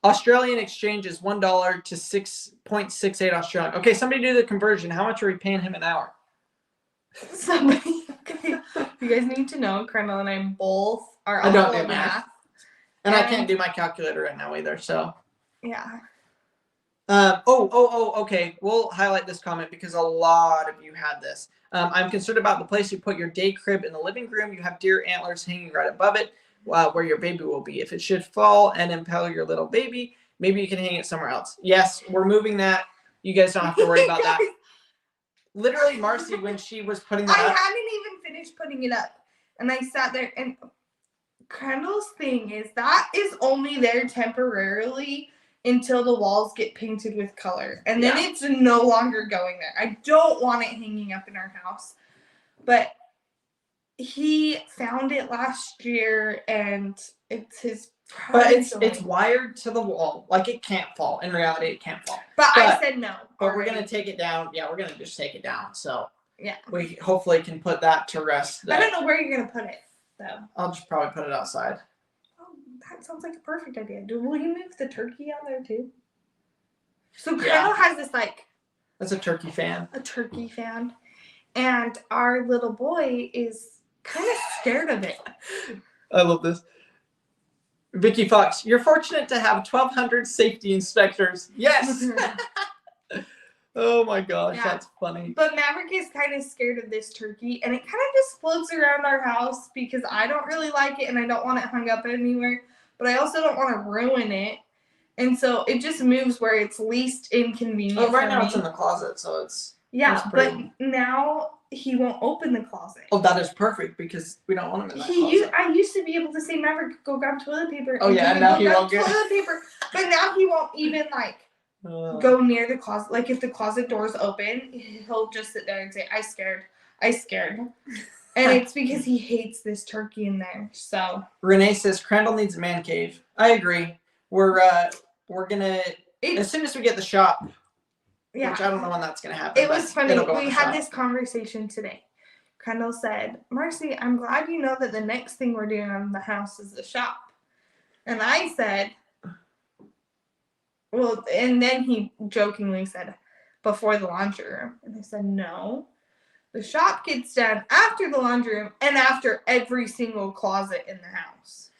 Australian exchange is $1 to 6.68 Australian. Okay, somebody do the conversion. How much are we paying him an hour? Somebody. Okay. You guys need to know, Crandall and I both are I don't do math. And I can't do my calculator right now either, so. Yeah. Okay. We'll highlight this comment because a lot of you had this. I'm concerned about the place you put your day crib in the living room. You have deer antlers hanging right above it where your baby will be. If it should fall and impale your little baby, maybe you can hang it somewhere else. Yes, we're moving that. You guys don't have to worry about that. Literally, Marcy, when she was putting that up. I hadn't even finished putting it up. And I sat there and Crandall's thing is that is only there temporarily until the walls get painted with color. And then it's no longer going there. I don't want it hanging up in our house. But he found it last year and it's his But it's wired to the wall. Like it can't fall. In reality, it can't fall. But I said no. But we're going to take it down. Yeah, we're going to just take it down. So yeah, we hopefully can put that to rest. I don't know where you're going to put it, though. I'll just probably put it outside. That sounds like a perfect idea. Will you move the turkey out there too? So Crandall has this like. That's a turkey fan. A turkey fan, and our little boy is kind of scared of it. I love this. Vicky Fox, you're fortunate to have 1,200 safety inspectors. Yes. Oh my gosh, that's funny. But Maverick is kind of scared of this turkey, and it kind of just floats around our house because I don't really like it, and I don't want it hung up anywhere. But I also don't want to ruin it, and so it just moves where it's least inconvenient. Oh, right now it's in the closet, so it's. Yeah, That's but pretty. now he won't open the closet. Oh, that is perfect because we don't want him in that closet. I used to be able to say, Maverick, go grab toilet paper. Oh, yeah, and now go he grab won't get- toilet paper. But now he won't even, like, go near the closet. Like, if the closet door's open, he'll just sit there and say, I scared. And it's because he hates this turkey in there. So Renee says Crandall needs a man cave. I agree. We're gonna as soon as we get the shop, yeah. which I don't know when that's gonna happen. It was funny. It'll go in We the had shop. this conversation today. Crandall said, Marcy, I'm glad you know that the next thing we're doing on the house is the shop. And I said, well, and then he jokingly said, before the laundry room. And I said, no. The shop gets done after the laundry room and after every single closet in the house.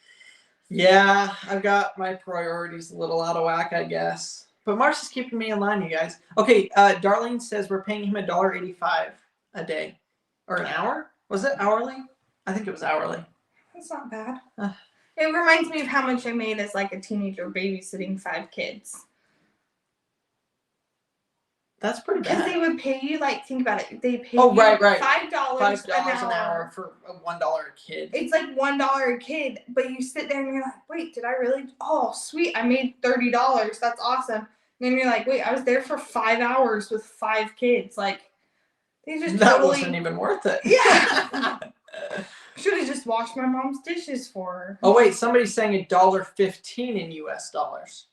Yeah, I've got my priorities a little out of whack, I guess. But Marcy's keeping me in line, you guys. Okay, Darlene says we're paying him $1.85 a day. Or an hour? Was it hourly? I think it was hourly. That's not bad. It reminds me of how much I made as like a teenager babysitting 5 kids. That's pretty bad. Because they would pay you, like, think about it. They pay you $5 $5 an hour for a $1 a kid. It's like $1 a kid, but you sit there and you're like, wait, did I really? Oh, sweet, I made $30. That's awesome. And then you're like, wait, I was there for 5 hours with 5 kids. Like, they just that wasn't even worth it. Yeah. Should have just washed my mom's dishes for her. Oh wait, somebody's saying $1.15 in US dollars.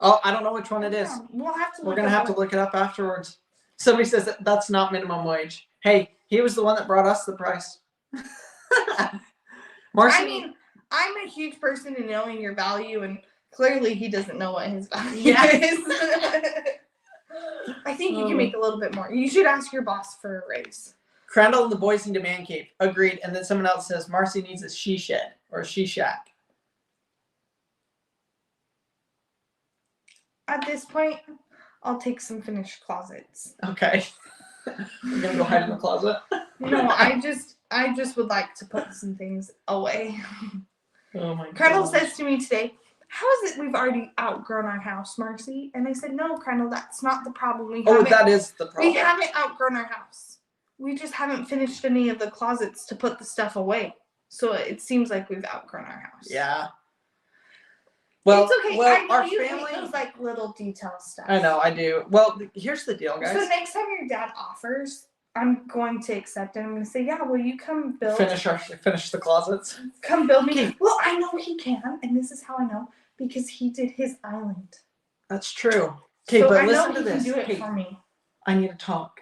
Oh, I don't know which one it is. We'll have to. We're gonna have to look it up afterwards. Somebody says that's not minimum wage. Hey, he was the one that brought us the price. Marcy, I mean, I'm a huge person in knowing your value, and clearly he doesn't know what his value is. I think you can make a little bit more. You should ask your boss for a raise. Crandall and the boys need a man cave. Agreed. And then someone else says Marcy needs a she shed or a she shack. At this point, I'll take some finished closets. Okay. You're gonna go hide in the closet? No, I just would like to put some things away. Oh my god. Crandall says to me today, how is it we've already outgrown our house, Marcy? And I said, no, Crandall, that's not the problem. That is the problem. We haven't outgrown our house. We just haven't finished any of the closets to put the stuff away. So it seems like we've outgrown our house. Yeah. Well, it's okay. Well, I know our you family. hate those like little detail stuff. I know, I do. Well, here's the deal, guys. So next time your dad offers, I'm going to accept it. I'm going to say, yeah, will you come build? Finish the closets. Come build me. Okay. Well, I know he can, and this is how I know, because he did his island. That's true. Okay, so but I listen know to he this. Can do it okay. for me. I need to talk.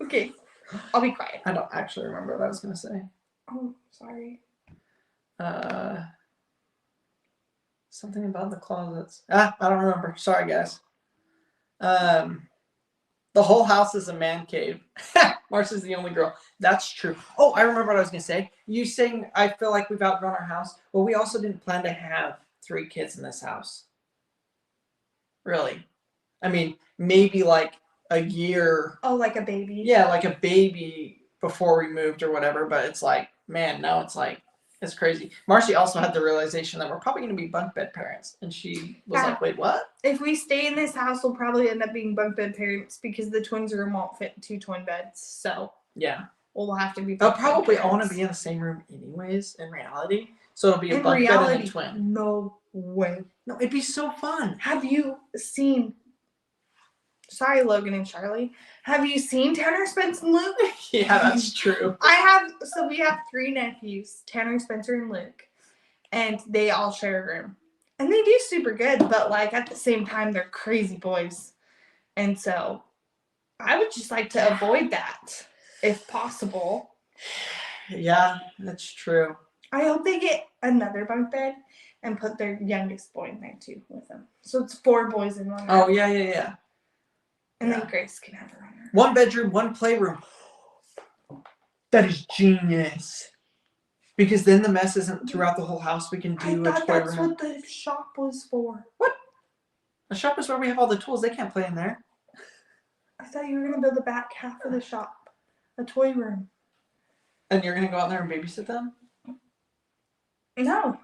Okay, I'll be quiet. I don't actually remember what I was going to say. Oh, sorry. Something about the closets. I don't remember. Sorry, guys. The whole house is a man cave. Marcy's the only girl. That's true. Oh, I remember what I was going to say. You saying, I feel like we've outgrown our house. Well, we also didn't plan to have 3 kids in this house. Really. I mean, maybe like a year. Oh, like a baby. Yeah, like a baby before we moved or whatever. But it's like, man, now it's like, it's crazy. Marcy also had the realization that we're probably going to be bunk bed parents. And she was like, wait, what? If we stay in this house, we'll probably end up being bunk bed parents because the twins room won't fit 2 twin beds. So yeah, we'll have to be they'll probably all want to be in the same room anyways, in reality. So it'll be a bunk bed and a twin. No way. No, it'd be so fun. Have you seen... Sorry, Logan and Charlie. Have you seen Tanner, Spencer, and Luke? Yeah, that's true. So we have 3 nephews, Tanner, Spencer, and Luke. And they all share a room. And they do super good, but like at the same time, they're crazy boys. And so I would just like to avoid that if possible. Yeah, that's true. I hope they get another bunk bed and put their youngest boy in there too with them. So it's 4 boys in one room. Oh, yeah. And then Grace can have her own room. 1 bedroom, 1 playroom. That is genius. Because then the mess isn't throughout the whole house. We can do a toy that's room. what the shop was for. What? The shop is where we have all the tools. They can't play in there. I thought you were going to build the back half of the shop. A toy room. And you're going to go out there and babysit them? No.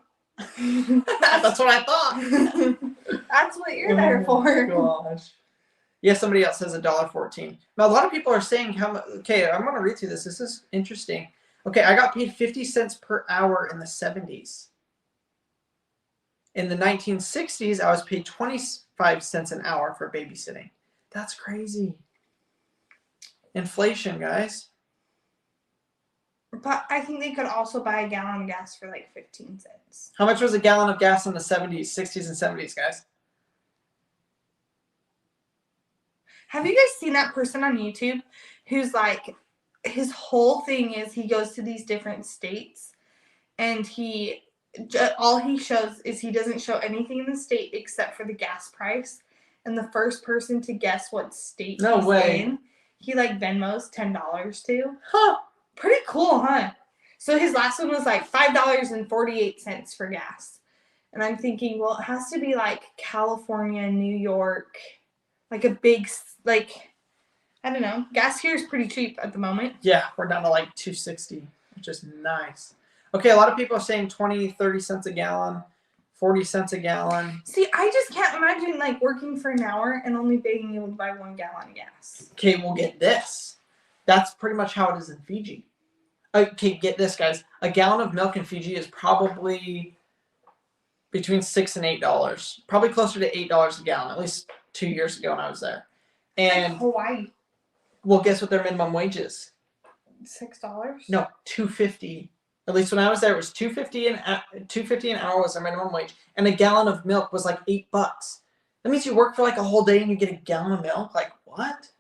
That's what I thought. That's what you're there for. Gosh. Yeah, somebody else says $1.14. Now, a lot of people are saying how much. Okay, I'm going to read through this. This is interesting. Okay, I got paid 50 cents per hour in the 70s. In the 1960s, I was paid 25 cents an hour for babysitting. That's crazy. Inflation, guys. But I think they could also buy a gallon of gas for like 15 cents. How much was a gallon of gas in the 70s, 60s, and 70s, guys? Have you guys seen that person on YouTube who's like, his whole thing is he goes to these different states and all he shows is he doesn't show anything in the state except for the gas price. And the first person to guess what state No he's way. in, he like Venmos $10 to. Huh. Pretty cool, huh? So his last one was like $5.48 for gas. And I'm thinking, well, it has to be like California, New York, like a big, like, I don't know. Gas here is pretty cheap at the moment. Yeah, we're down to like $2.60, which is nice. Okay, a lot of people are saying 20, 30 cents a gallon, 40 cents a gallon. See, I just can't imagine like working for an hour and only being able to buy 1 gallon of gas. Okay, we'll get this. That's pretty much how it is in Fiji. Okay, get this, guys. A gallon of milk in Fiji is probably between $6 and $8. Probably closer to $8 a gallon, at least 2 years ago when I was there. And like Hawaii. well, guess what their minimum wage is? $6? No, $2.50. At least when I was there, it was $2.50 an hour was their minimum wage, and a gallon of milk was like $8. That means you work for like a whole day and you get a gallon of milk. Like what?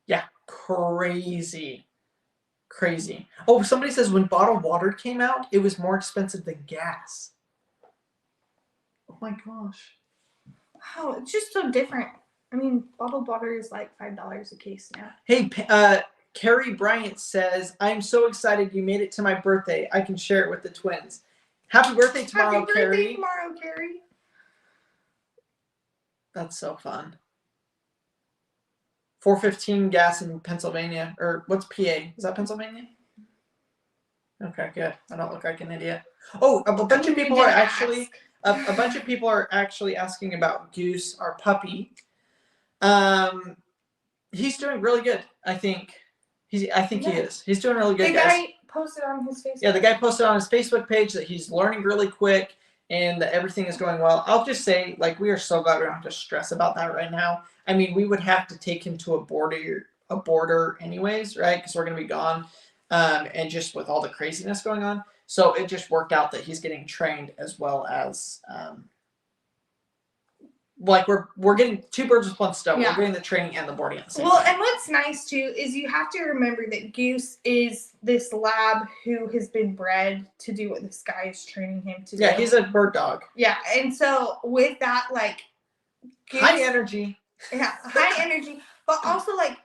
Yeah, crazy. Oh, somebody says when bottled water came out, it was more expensive than gas. Oh my gosh. Wow, it's just so different. I mean, bottled water is like $5 a case now. Hey, Carrie Bryant says, I'm so excited you made it to my birthday. I can share it with the twins. Happy birthday tomorrow, Happy Carrie. birthday tomorrow, Carrie. That's so fun. 4.15 gas in Pennsylvania. Or what's PA? Is that Pennsylvania? Okay, good. I don't look like an idiot. Oh, a bunch of people are actually a bunch of people are actually asking about Goose, our puppy. He's doing really good. I think he is. He's doing really good. The guy posted on his Facebook. Yeah, the guy posted on his Facebook page that he's learning really quick and that everything is going well. I'll just say, like, we are so glad we don't have to stress about that right now. I mean, we would have to take him to a border anyways, right? Because we're going to be gone. And just with all the craziness going on. So it just worked out that he's getting trained as well as, like we're getting 2 birds with 1 stone. Yeah. We're getting the training and the boarding at the same Well, time. and what's nice too is you have to remember that Goose is this lab who has been bred to do what this guy is training him to do. Yeah, he's a bird dog. Yeah, and so with that, like, Goose, High energy. Yeah, high energy, but also like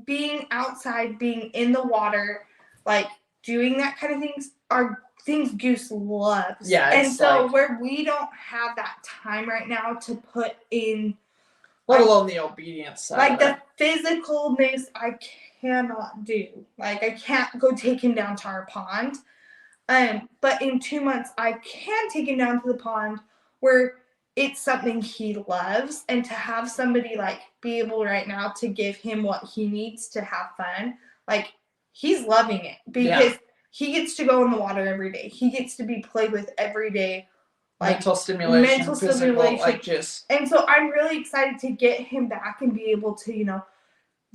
being outside, being in the water, like doing that kind of things are things Goose loves. Yeah, and so like, where we don't have that time right now to put in, let alone the obedience side. like the physicalness, I cannot do. Like I can't go take him down to our pond. But in 2 months I can take him down to the pond where it's something he loves, and to have somebody like be able right now to give him what he needs to have fun, like he's loving it because he gets to go in the water every day. He gets to be played with every day. Like mental stimulation, physical, like just. And so I'm really excited to get him back and be able to, you know,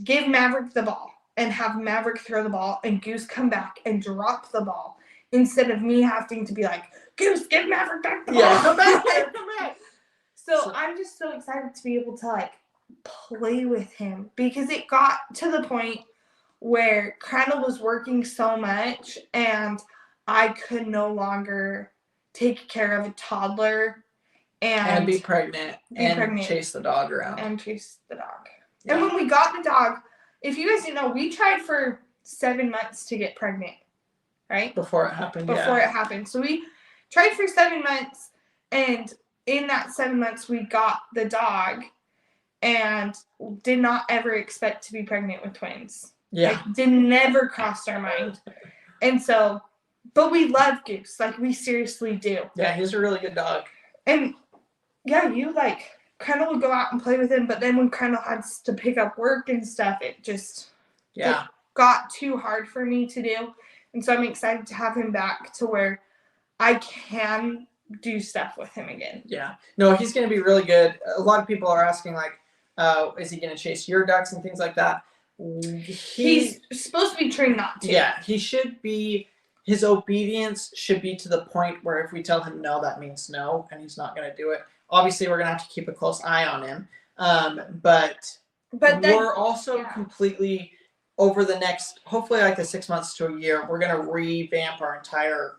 give Maverick the ball and have Maverick throw the ball and Goose come back and drop the ball instead of me having to be like, Goose, give Maverick back the ball. Yeah, come back here, come back. So I'm just so excited to be able to like play with him because it got to the point where Crandall was working so much and I could no longer take care of a toddler and be pregnant and chase the dog around. Yeah. And when we got the dog, if you guys didn't know, we tried for 7 months to get pregnant, right? Before it happened, Before it happened. So we tried for 7 months, and in that 7 months, we got the dog and did not ever expect to be pregnant with twins. Yeah. Like, never crossed our mind. And so But we love Goose. Like, we seriously do. Yeah, he's a really good dog. And, yeah, you, like, Kendall would go out and play with him, but then when Kendall had to pick up work and stuff, it just it got too hard for me to do. And so I'm excited to have him back to where I can do stuff with him again. Yeah. No, he's going to be really good. A lot of people are asking, like, is he going to chase your ducks and things like that? He's supposed to be trained not to. Yeah, he should be. His obedience should be to the point where if we tell him no, that means no, and he's not going to do it. Obviously, we're going to have to keep a close eye on him. But we're also completely, over the next, hopefully like the 6 months to a year, we're going to revamp our entire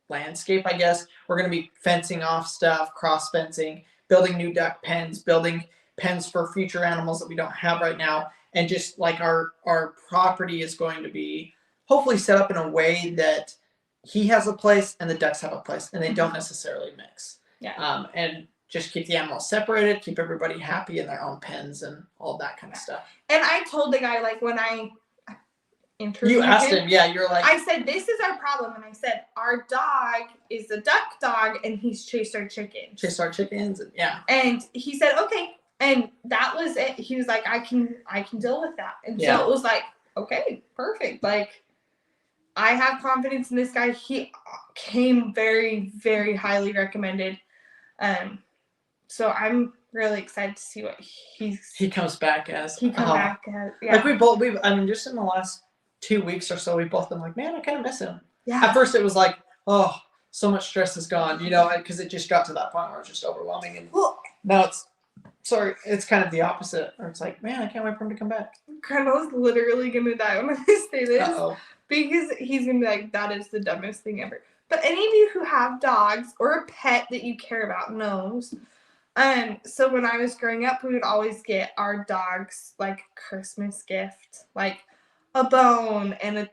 landscape, I guess. We're going to be fencing off stuff, cross fencing, building new duck pens, building pens for future animals that we don't have right now. And just like our property is going to be hopefully set up in a way that he has a place and the ducks have a place and they don't necessarily mix. Yeah. And just keep the animals separated, keep everybody happy in their own pens and all that kind of stuff. And I told the guy, like, when I interviewed you asked him, yeah, you're like, I said, this is our problem. And I said, our dog is a duck dog and he's chased our chickens. And yeah. And he said, okay. And that was it. He was like, I can deal with that. And so it was like, okay, perfect. Like, I have confidence in this guy. He came very, very highly recommended. So I'm really excited to see what he comes back as. Yeah. Like I mean, just in the last 2 weeks or so, we've both been like, man, I kind of miss him. Yeah. At first it was like, oh, so much stress is gone, you know, because it just got to that point where it was just overwhelming. And now it's kind of the opposite. Or it's like, man, I can't wait for him to come back. Colonel's literally going to die when I say this. Uh-oh. Because he's going to be like, that is the dumbest thing ever. But any of you who have dogs or a pet that you care about knows. So when I was growing up, we would always get our dogs, like, a Christmas gift. Like, a bone and a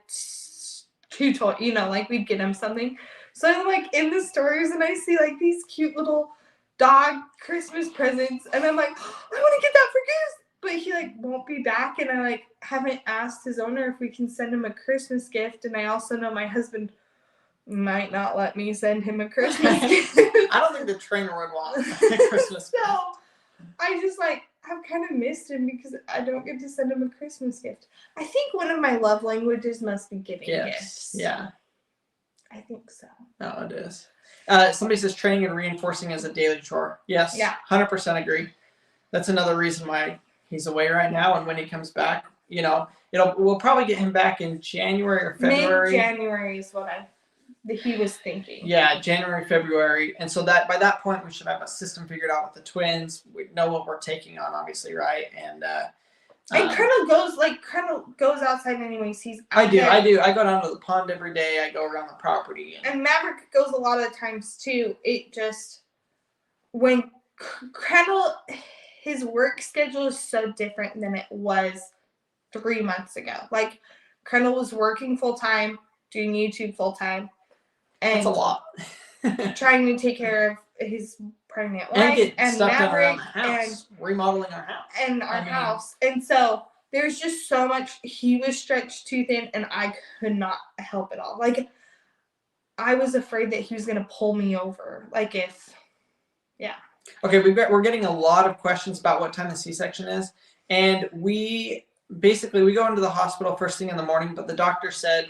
two toy, you know, like, we'd get them something. So I'm, like, in the stores and I see, like, these cute little dog Christmas presents. And I'm like, oh, I want to get that for Goose. But he, like, won't be back, and I, like, haven't asked his owner if we can send him a Christmas gift, and I also know my husband might not let me send him a Christmas gift. I don't think the trainer would want a Christmas gift. So, I just, like, have kind of missed him because I don't get to send him a Christmas gift. I think one of my love languages must be giving gifts. Yeah. I think so. No, it is. Somebody says training and reinforcing is a daily chore. Yes. Yeah. 100% agree. That's another reason why he's away right now, and when he comes back, you know, we'll probably get him back in January or February. Mid-January is what he was thinking. Yeah, January, February, and so that by that point we should have a system figured out with the twins. We know what we're taking on, obviously, right? And Colonel goes outside anyways. I do. I go down to the pond every day. I go around the property, and Maverick goes a lot of times too. It just when Colonel. His work schedule is so different than it was 3 months ago. Like, Colonel was working full-time, doing YouTube full-time. And that's a lot. trying to take care of his pregnant and wife get and stuff done Maverick around the house, remodeling our house. And our house. And so there's just so much. He was stretched too thin, and I could not help it all. Like, I was afraid that he was going to pull me over. Like, Okay, we're getting a lot of questions about what time the C-section is, and we go into the hospital first thing in the morning, but the doctor said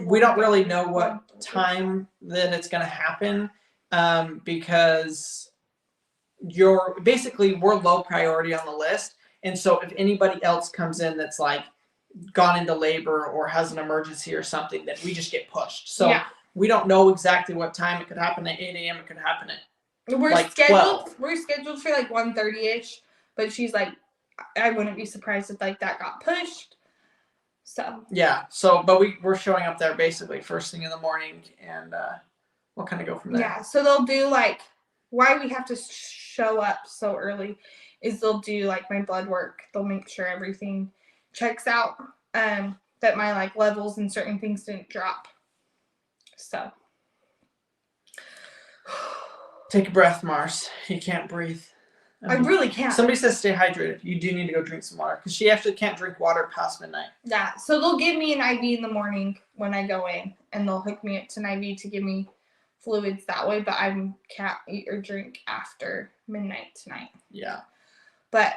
we don't really know what time that it's going to happen because we're low priority on the list, and so if anybody else comes in that's like gone into labor or has an emergency or something, then we just get pushed. So we don't know exactly what time. It could happen at 8 a.m. It could happen at We're like scheduled. 12. We're scheduled for like 1:30ish, but she's like, I wouldn't be surprised if like that got pushed. So yeah. So, but we're showing up there basically first thing in the morning, and we'll kind of go from there. Yeah. So they'll do like why we have to show up so early is they'll do like my blood work. They'll make sure everything checks out. That my like levels and certain things didn't drop. So. Take a breath, Mars. You can't breathe. I really can't. Somebody says stay hydrated. You do need to go drink some water because she actually can't drink water past midnight. Yeah, so they'll give me an IV in the morning when I go in, and they'll hook me up to an IV to give me fluids that way, but I can't eat or drink after midnight tonight. Yeah. But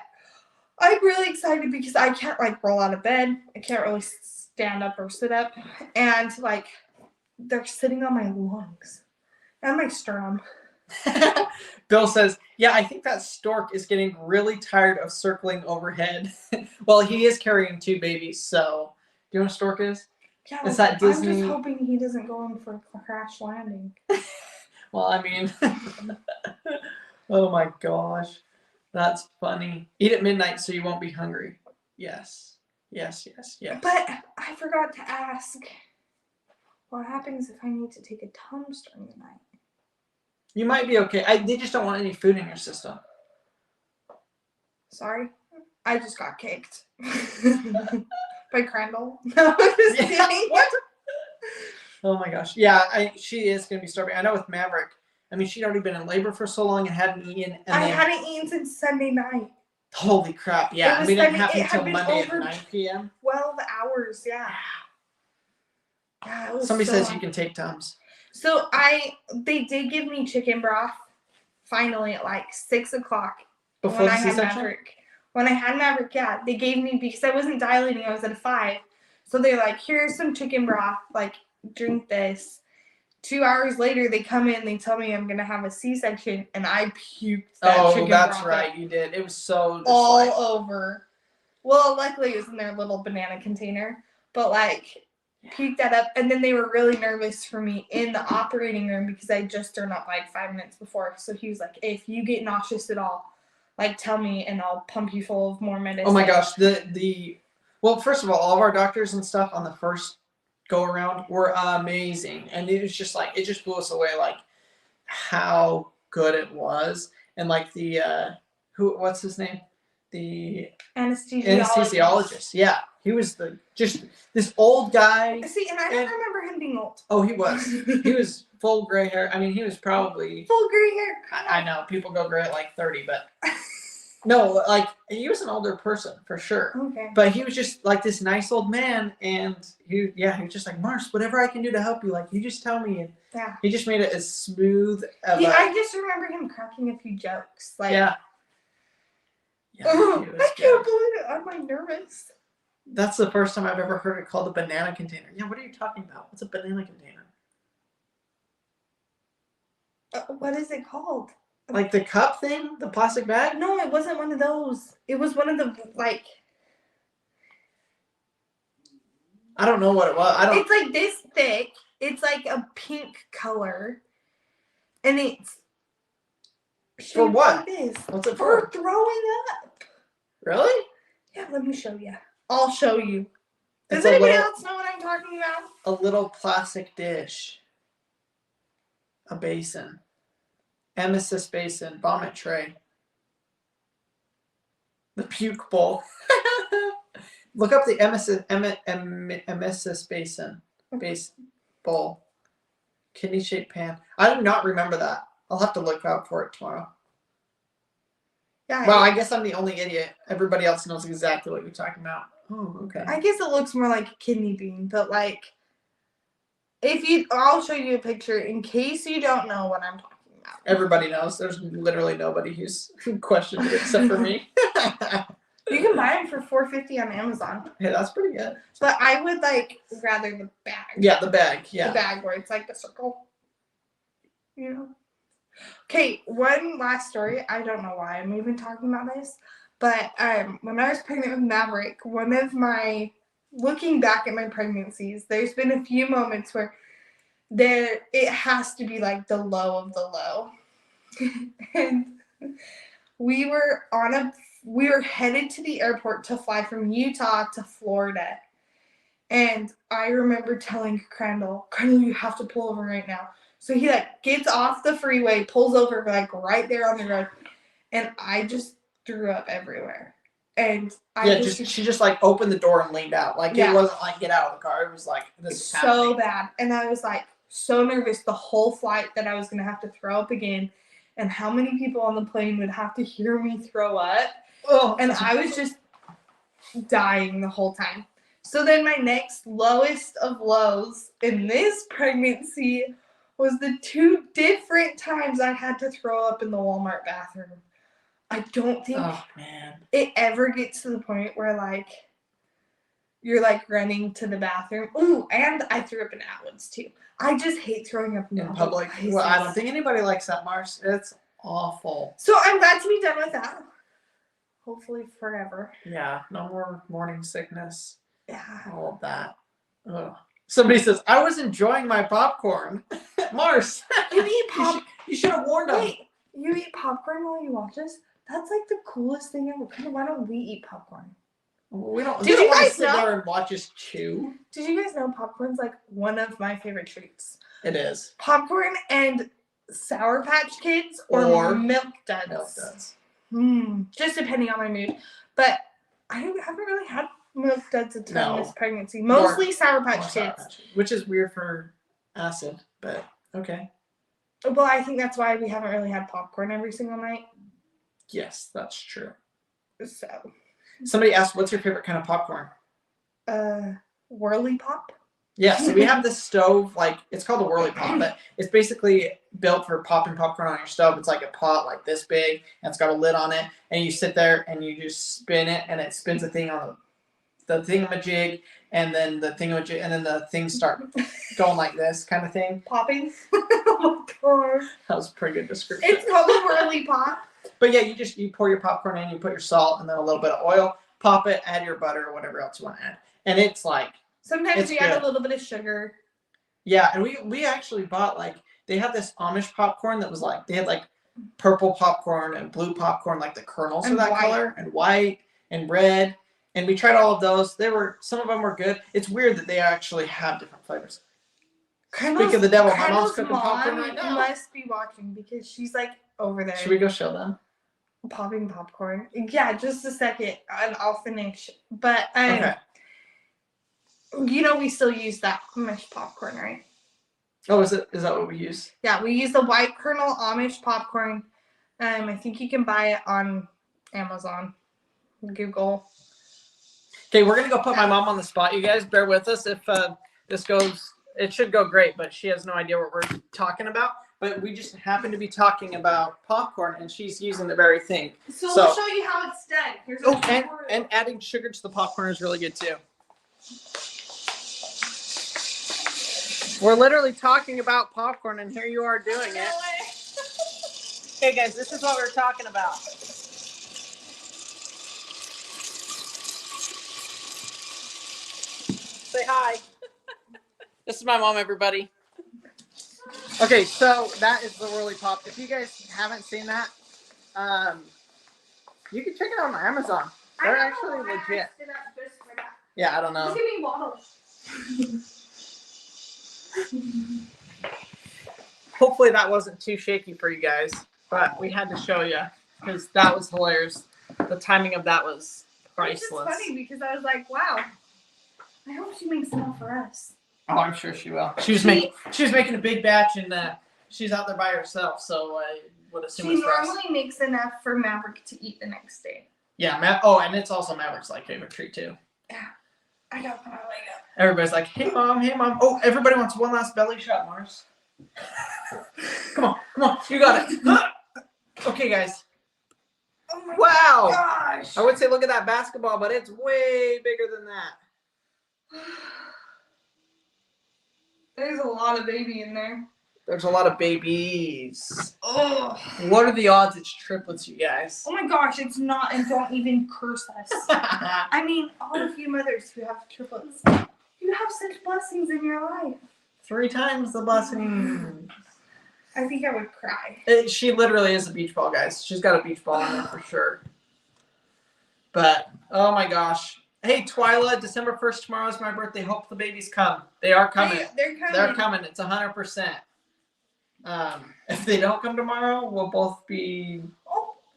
I'm really excited because I can't, like, roll out of bed. I can't really stand up or sit up. And, like, they're sitting on my lungs and my sternum. Bill says, yeah, I think that stork is getting really tired of circling overhead. Well, he is carrying 2 babies, so do you know what a stork is? Yeah, it's that Disney... I'm just hoping he doesn't go in for a crash landing. Well, I mean, oh my gosh, that's funny. Eat at midnight so you won't be hungry. Yes. Yes, yes, yes. But I forgot to ask, what happens if I need to take a Tums during the night? You might be okay. They just don't want any food in your system. Sorry? I just got kicked. By Crandall. No, I'm just kidding. What? Oh my gosh. Yeah, she is going to be starving. I know with Maverick. I mean, she'd already been in labor for so long and hadn't eaten. And I hadn't eaten since Sunday night. Holy crap. Yeah. I mean, it happened until Monday at 9 p.m. 12 hours, yeah. Yeah, it was Somebody says you can take Tums. So they did give me chicken broth finally at like 6 o'clock. Before the C-section? When I had Maverick, yeah, they gave me, because I wasn't dilating, I was at a 5. So they're like, here's some chicken broth, like, drink this. 2 hours later, they come in, they tell me I'm going to have a C-section, and I puked that chicken broth. Oh, that's right, you did. It was so just all over. Well, luckily it was in their little banana container, but like, puked that up, and then they were really nervous for me in the operating room because I just turned up like 5 minutes before. So he was like, if you get nauseous at all, like, tell me and I'll pump you full of more medicine. Oh my gosh, well, first of all of our doctors and stuff on the first go around were amazing, and it was just like, it just blew us away, like how good it was. And like what's his name, the anesthesiologist. Yeah, he was just this old guy. See, and I don't remember him being old. Oh, he was full gray hair. I mean, he was probably full gray hair. I know people go gray at like 30, but no, like, he was an older person for sure. Okay. But he was just like this nice old man, and he was just like, Mars, whatever I can do to help you, like, you just tell me. And yeah, he just made it as smooth as I just remember him cracking a few jokes, like, yeah, oh, I can't believe it. I'm like nervous. That's the first time I've ever heard it called a banana container. Yeah, what are you talking about? What's a banana container? What is it called? Like the cup thing? The plastic bag? No, it wasn't one of those. It was one of the, like... I don't know what it was. It's like this thick. It's like a pink color. And it's... For what? Like this. What's it for? For throwing up. Really? Yeah, let me show you. I'll show you. Does anybody else know what I'm talking about? A little plastic dish. A basin. Emesis basin. Vomit tray. The puke bowl. Look up the emesis basin. Bowl. Kidney shaped pan. I do not remember that. I'll have to look out for it tomorrow. Yeah. Well, I guess I'm the only idiot. Everybody else knows exactly what you're talking about. Oh, okay. I guess it looks more like a kidney bean, but like, I'll show you a picture in case you don't know what I'm talking about. Everybody knows. There's literally nobody who's questioned it except for me. You can buy them for $4.50 on Amazon. Yeah, that's pretty good. But I would rather the bag. Yeah, the bag. Yeah. The bag where it's like the circle. You know? Okay, one last story. I don't know why I'm even talking about this, but when I was pregnant with Maverick, looking back at my pregnancies, there's been a few moments where it has to be like the low of the low. And we were headed to the airport to fly from Utah to Florida. And I remember telling Crandall, you have to pull over right now. So he gets off the freeway, pulls over right there on the road, and I just threw up everywhere. And she just opened the door and leaned out. It wasn't get out of the car. It was this is happening. So bad. And I was so nervous the whole flight that I was gonna have to throw up again. and how many people on the plane would have to hear me throw up. Oh, And I was just dying the whole time. So then my next lowest of lows in this pregnancy was the 2 different times I had to throw up in the Walmart bathroom. I don't think it ever gets to the point where, like, you're, like, running to the bathroom. Ooh, and I threw up in Atwood's, too. I just hate throwing up in public. places. Well, I don't think anybody likes that, Mars. It's awful. So I'm glad to be done with that. Hopefully forever. Yeah, no more morning sickness. Yeah. All of that. Ugh. Somebody says, I was enjoying my popcorn. Mars, You eat pop. You should have warned them. Wait, you eat popcorn while you watch this? That's like the coolest thing ever. Come on, why don't we eat popcorn? We don't. Did you guys sit know? there and watch us chew. Did you guys know popcorn's like one of my favorite treats? It is. Popcorn and Sour Patch Kids or Milk Duds. Milk Duds. Just depending on my mood. But I haven't really had Milk Duds a ton this pregnancy. Mostly Sour Patch Kids. Which is weird for acid, but okay. Well, I think that's why we haven't really had popcorn every single night. Yes, that's true. So. Somebody asked, what's your favorite kind of popcorn? Whirly Pop? Yeah, so we have this stove, like, it's called a Whirly Pop, but it's basically built for popping popcorn on your stove. It's like a pot like this big, and it's got a lid on it, and you sit there and you just spin it, and it spins a thing on the thingamajig, and then the thingamajig, and then the things start going like this kind of thing. Popping? Oh my god. That was a pretty good description. It's called a Whirly Pop. But yeah, you pour your popcorn in, you put your salt, and then a little bit of oil, pop it, add your butter or whatever else you want to add. And it's like... Sometimes we add a little bit of sugar. Yeah, and we actually bought, like, they had this Amish popcorn that was like, they had like purple popcorn and blue popcorn, like the kernels of that color, and white and red. And we tried all of those. Some of them were good. It's weird that they actually have different flavors. Speak of the devil, my mom's cooking popcorn right now. Must be watching because she's like over there. Should we go show them? Popping popcorn. Yeah, just a second and I'll finish. But okay. You know we still use that Amish popcorn, right? Oh, is that what we use? Yeah, we use the white kernel Amish popcorn. I think you can buy it on Amazon, Google. Okay, we're gonna go put my mom on the spot. You guys bear with us if this goes. It should go great, but she has no idea what we're talking about. But we just happen to be talking about popcorn, and she's using the very thing. So we'll show you how it's done. Here's and adding sugar to the popcorn is really good too. We're literally talking about popcorn, and here you are doing it. Okay, guys, this is what we're talking about. Say hi. This is my mom, everybody. Okay, so that is the Whirly Pop. If you guys haven't seen that, you can check it out on Amazon. They're actually legit. Yeah, I don't know. Look at me waddle. Hopefully that wasn't too shaky for you guys, but we had to show you because that was hilarious. The timing of that was priceless. It's funny because I was like, wow, I hope she makes enough for us. Oh, I'm sure she will. She was making a big batch, and she's out there by herself, so I would assume she it's for us. normally makes enough for Maverick to eat the next day. Yeah, and it's also Maverick's like favorite treat too. Yeah, I got my leg up. Everybody's like, hey mom, hey mom. Oh, everybody wants one last belly shot, Mars. Come on, you got it. Okay, guys. Oh my wow. gosh. I would say look at that basketball, but it's way bigger than that. There's a lot of baby in there. There's a lot of babies. Oh. What are the odds it's triplets, you guys? Oh my gosh, it's not, and don't even curse us. I mean, all of you mothers who have triplets, you have such blessings in your life. 3 times the blessing. I think I would cry. She literally is a beach ball, guys. She's got a beach ball in her for sure. But, oh my gosh. Hey, Twyla, December 1st, tomorrow is my birthday. Hope the babies come. They are coming. They're coming. They're coming. It's 100%. If they don't come tomorrow, we'll both be...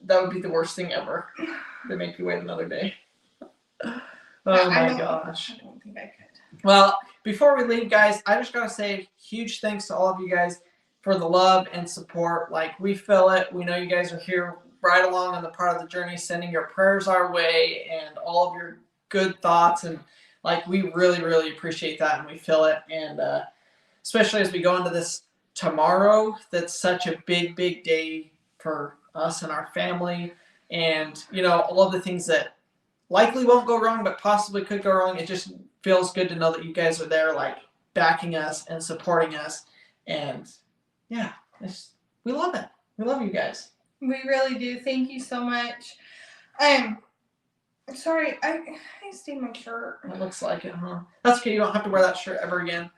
That would be the worst thing ever. They make you wait another day. Oh my gosh. I don't think I could. Well, before we leave, guys, I just got to say huge thanks to all of you guys for the love and support. Like, we feel it. We know you guys are here right along on the part of the journey, sending your prayers our way and all of your good thoughts. And like, we really, really appreciate that, and we feel it. And especially as we go into this tomorrow, that's such a big, big day for us and our family. And, you know, all of the things that likely won't go wrong, but possibly could go wrong. It just feels good to know that you guys are there, like, backing us and supporting us. And yeah, we love it. We love you guys. We really do. Thank you so much. Sorry, I stained my shirt. It looks like it, huh? That's okay. You don't have to wear that shirt ever again.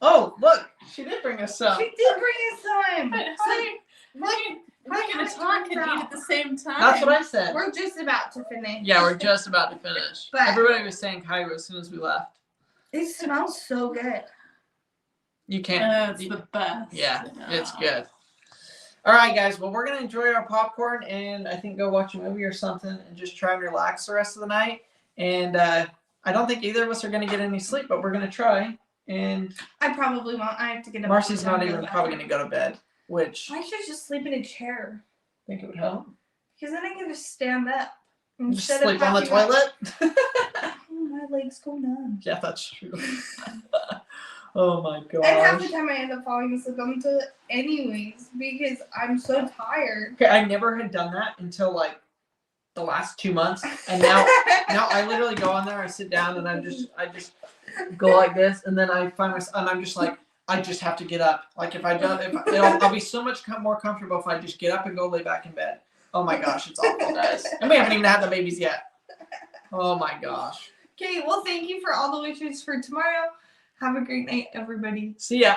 Oh, look. She did bring us some. She did bring us some. We're going to talk and eat at the same time. That's what I said. We're just about to finish. Yeah, we're just about to finish. But everybody was saying Cairo as soon as we left. It smells so good. You can't. It's the best. Yeah, it's good. All right, guys. Well, we're going to enjoy our popcorn and I think go watch a movie or something and just try and relax the rest of the night. And I don't think either of us are going to get any sleep, but we're going to try. And I probably won't. I have to get up. Marcy's not even probably going to go to bed, which I should just sleep in a chair. I think it would help. Because then I can just stand up. Just sleep on the toilet? My legs go numb. Yeah, that's true. Oh my gosh. And half the time I end up falling asleep on the toilet anyways because I'm so tired. Okay, I never had done that until like the last 2 months, and now I literally go on there, I sit down, and I just go like this, and then I find myself, and I'm just like, I just have to get up. Like if I don't, I'll be so much more comfortable if I just get up and go lay back in bed. Oh my gosh, it's awful, guys. And we haven't even had the babies yet. Oh my gosh. Okay, well, thank you for all the wishes for tomorrow. Have a great night, everybody. See ya.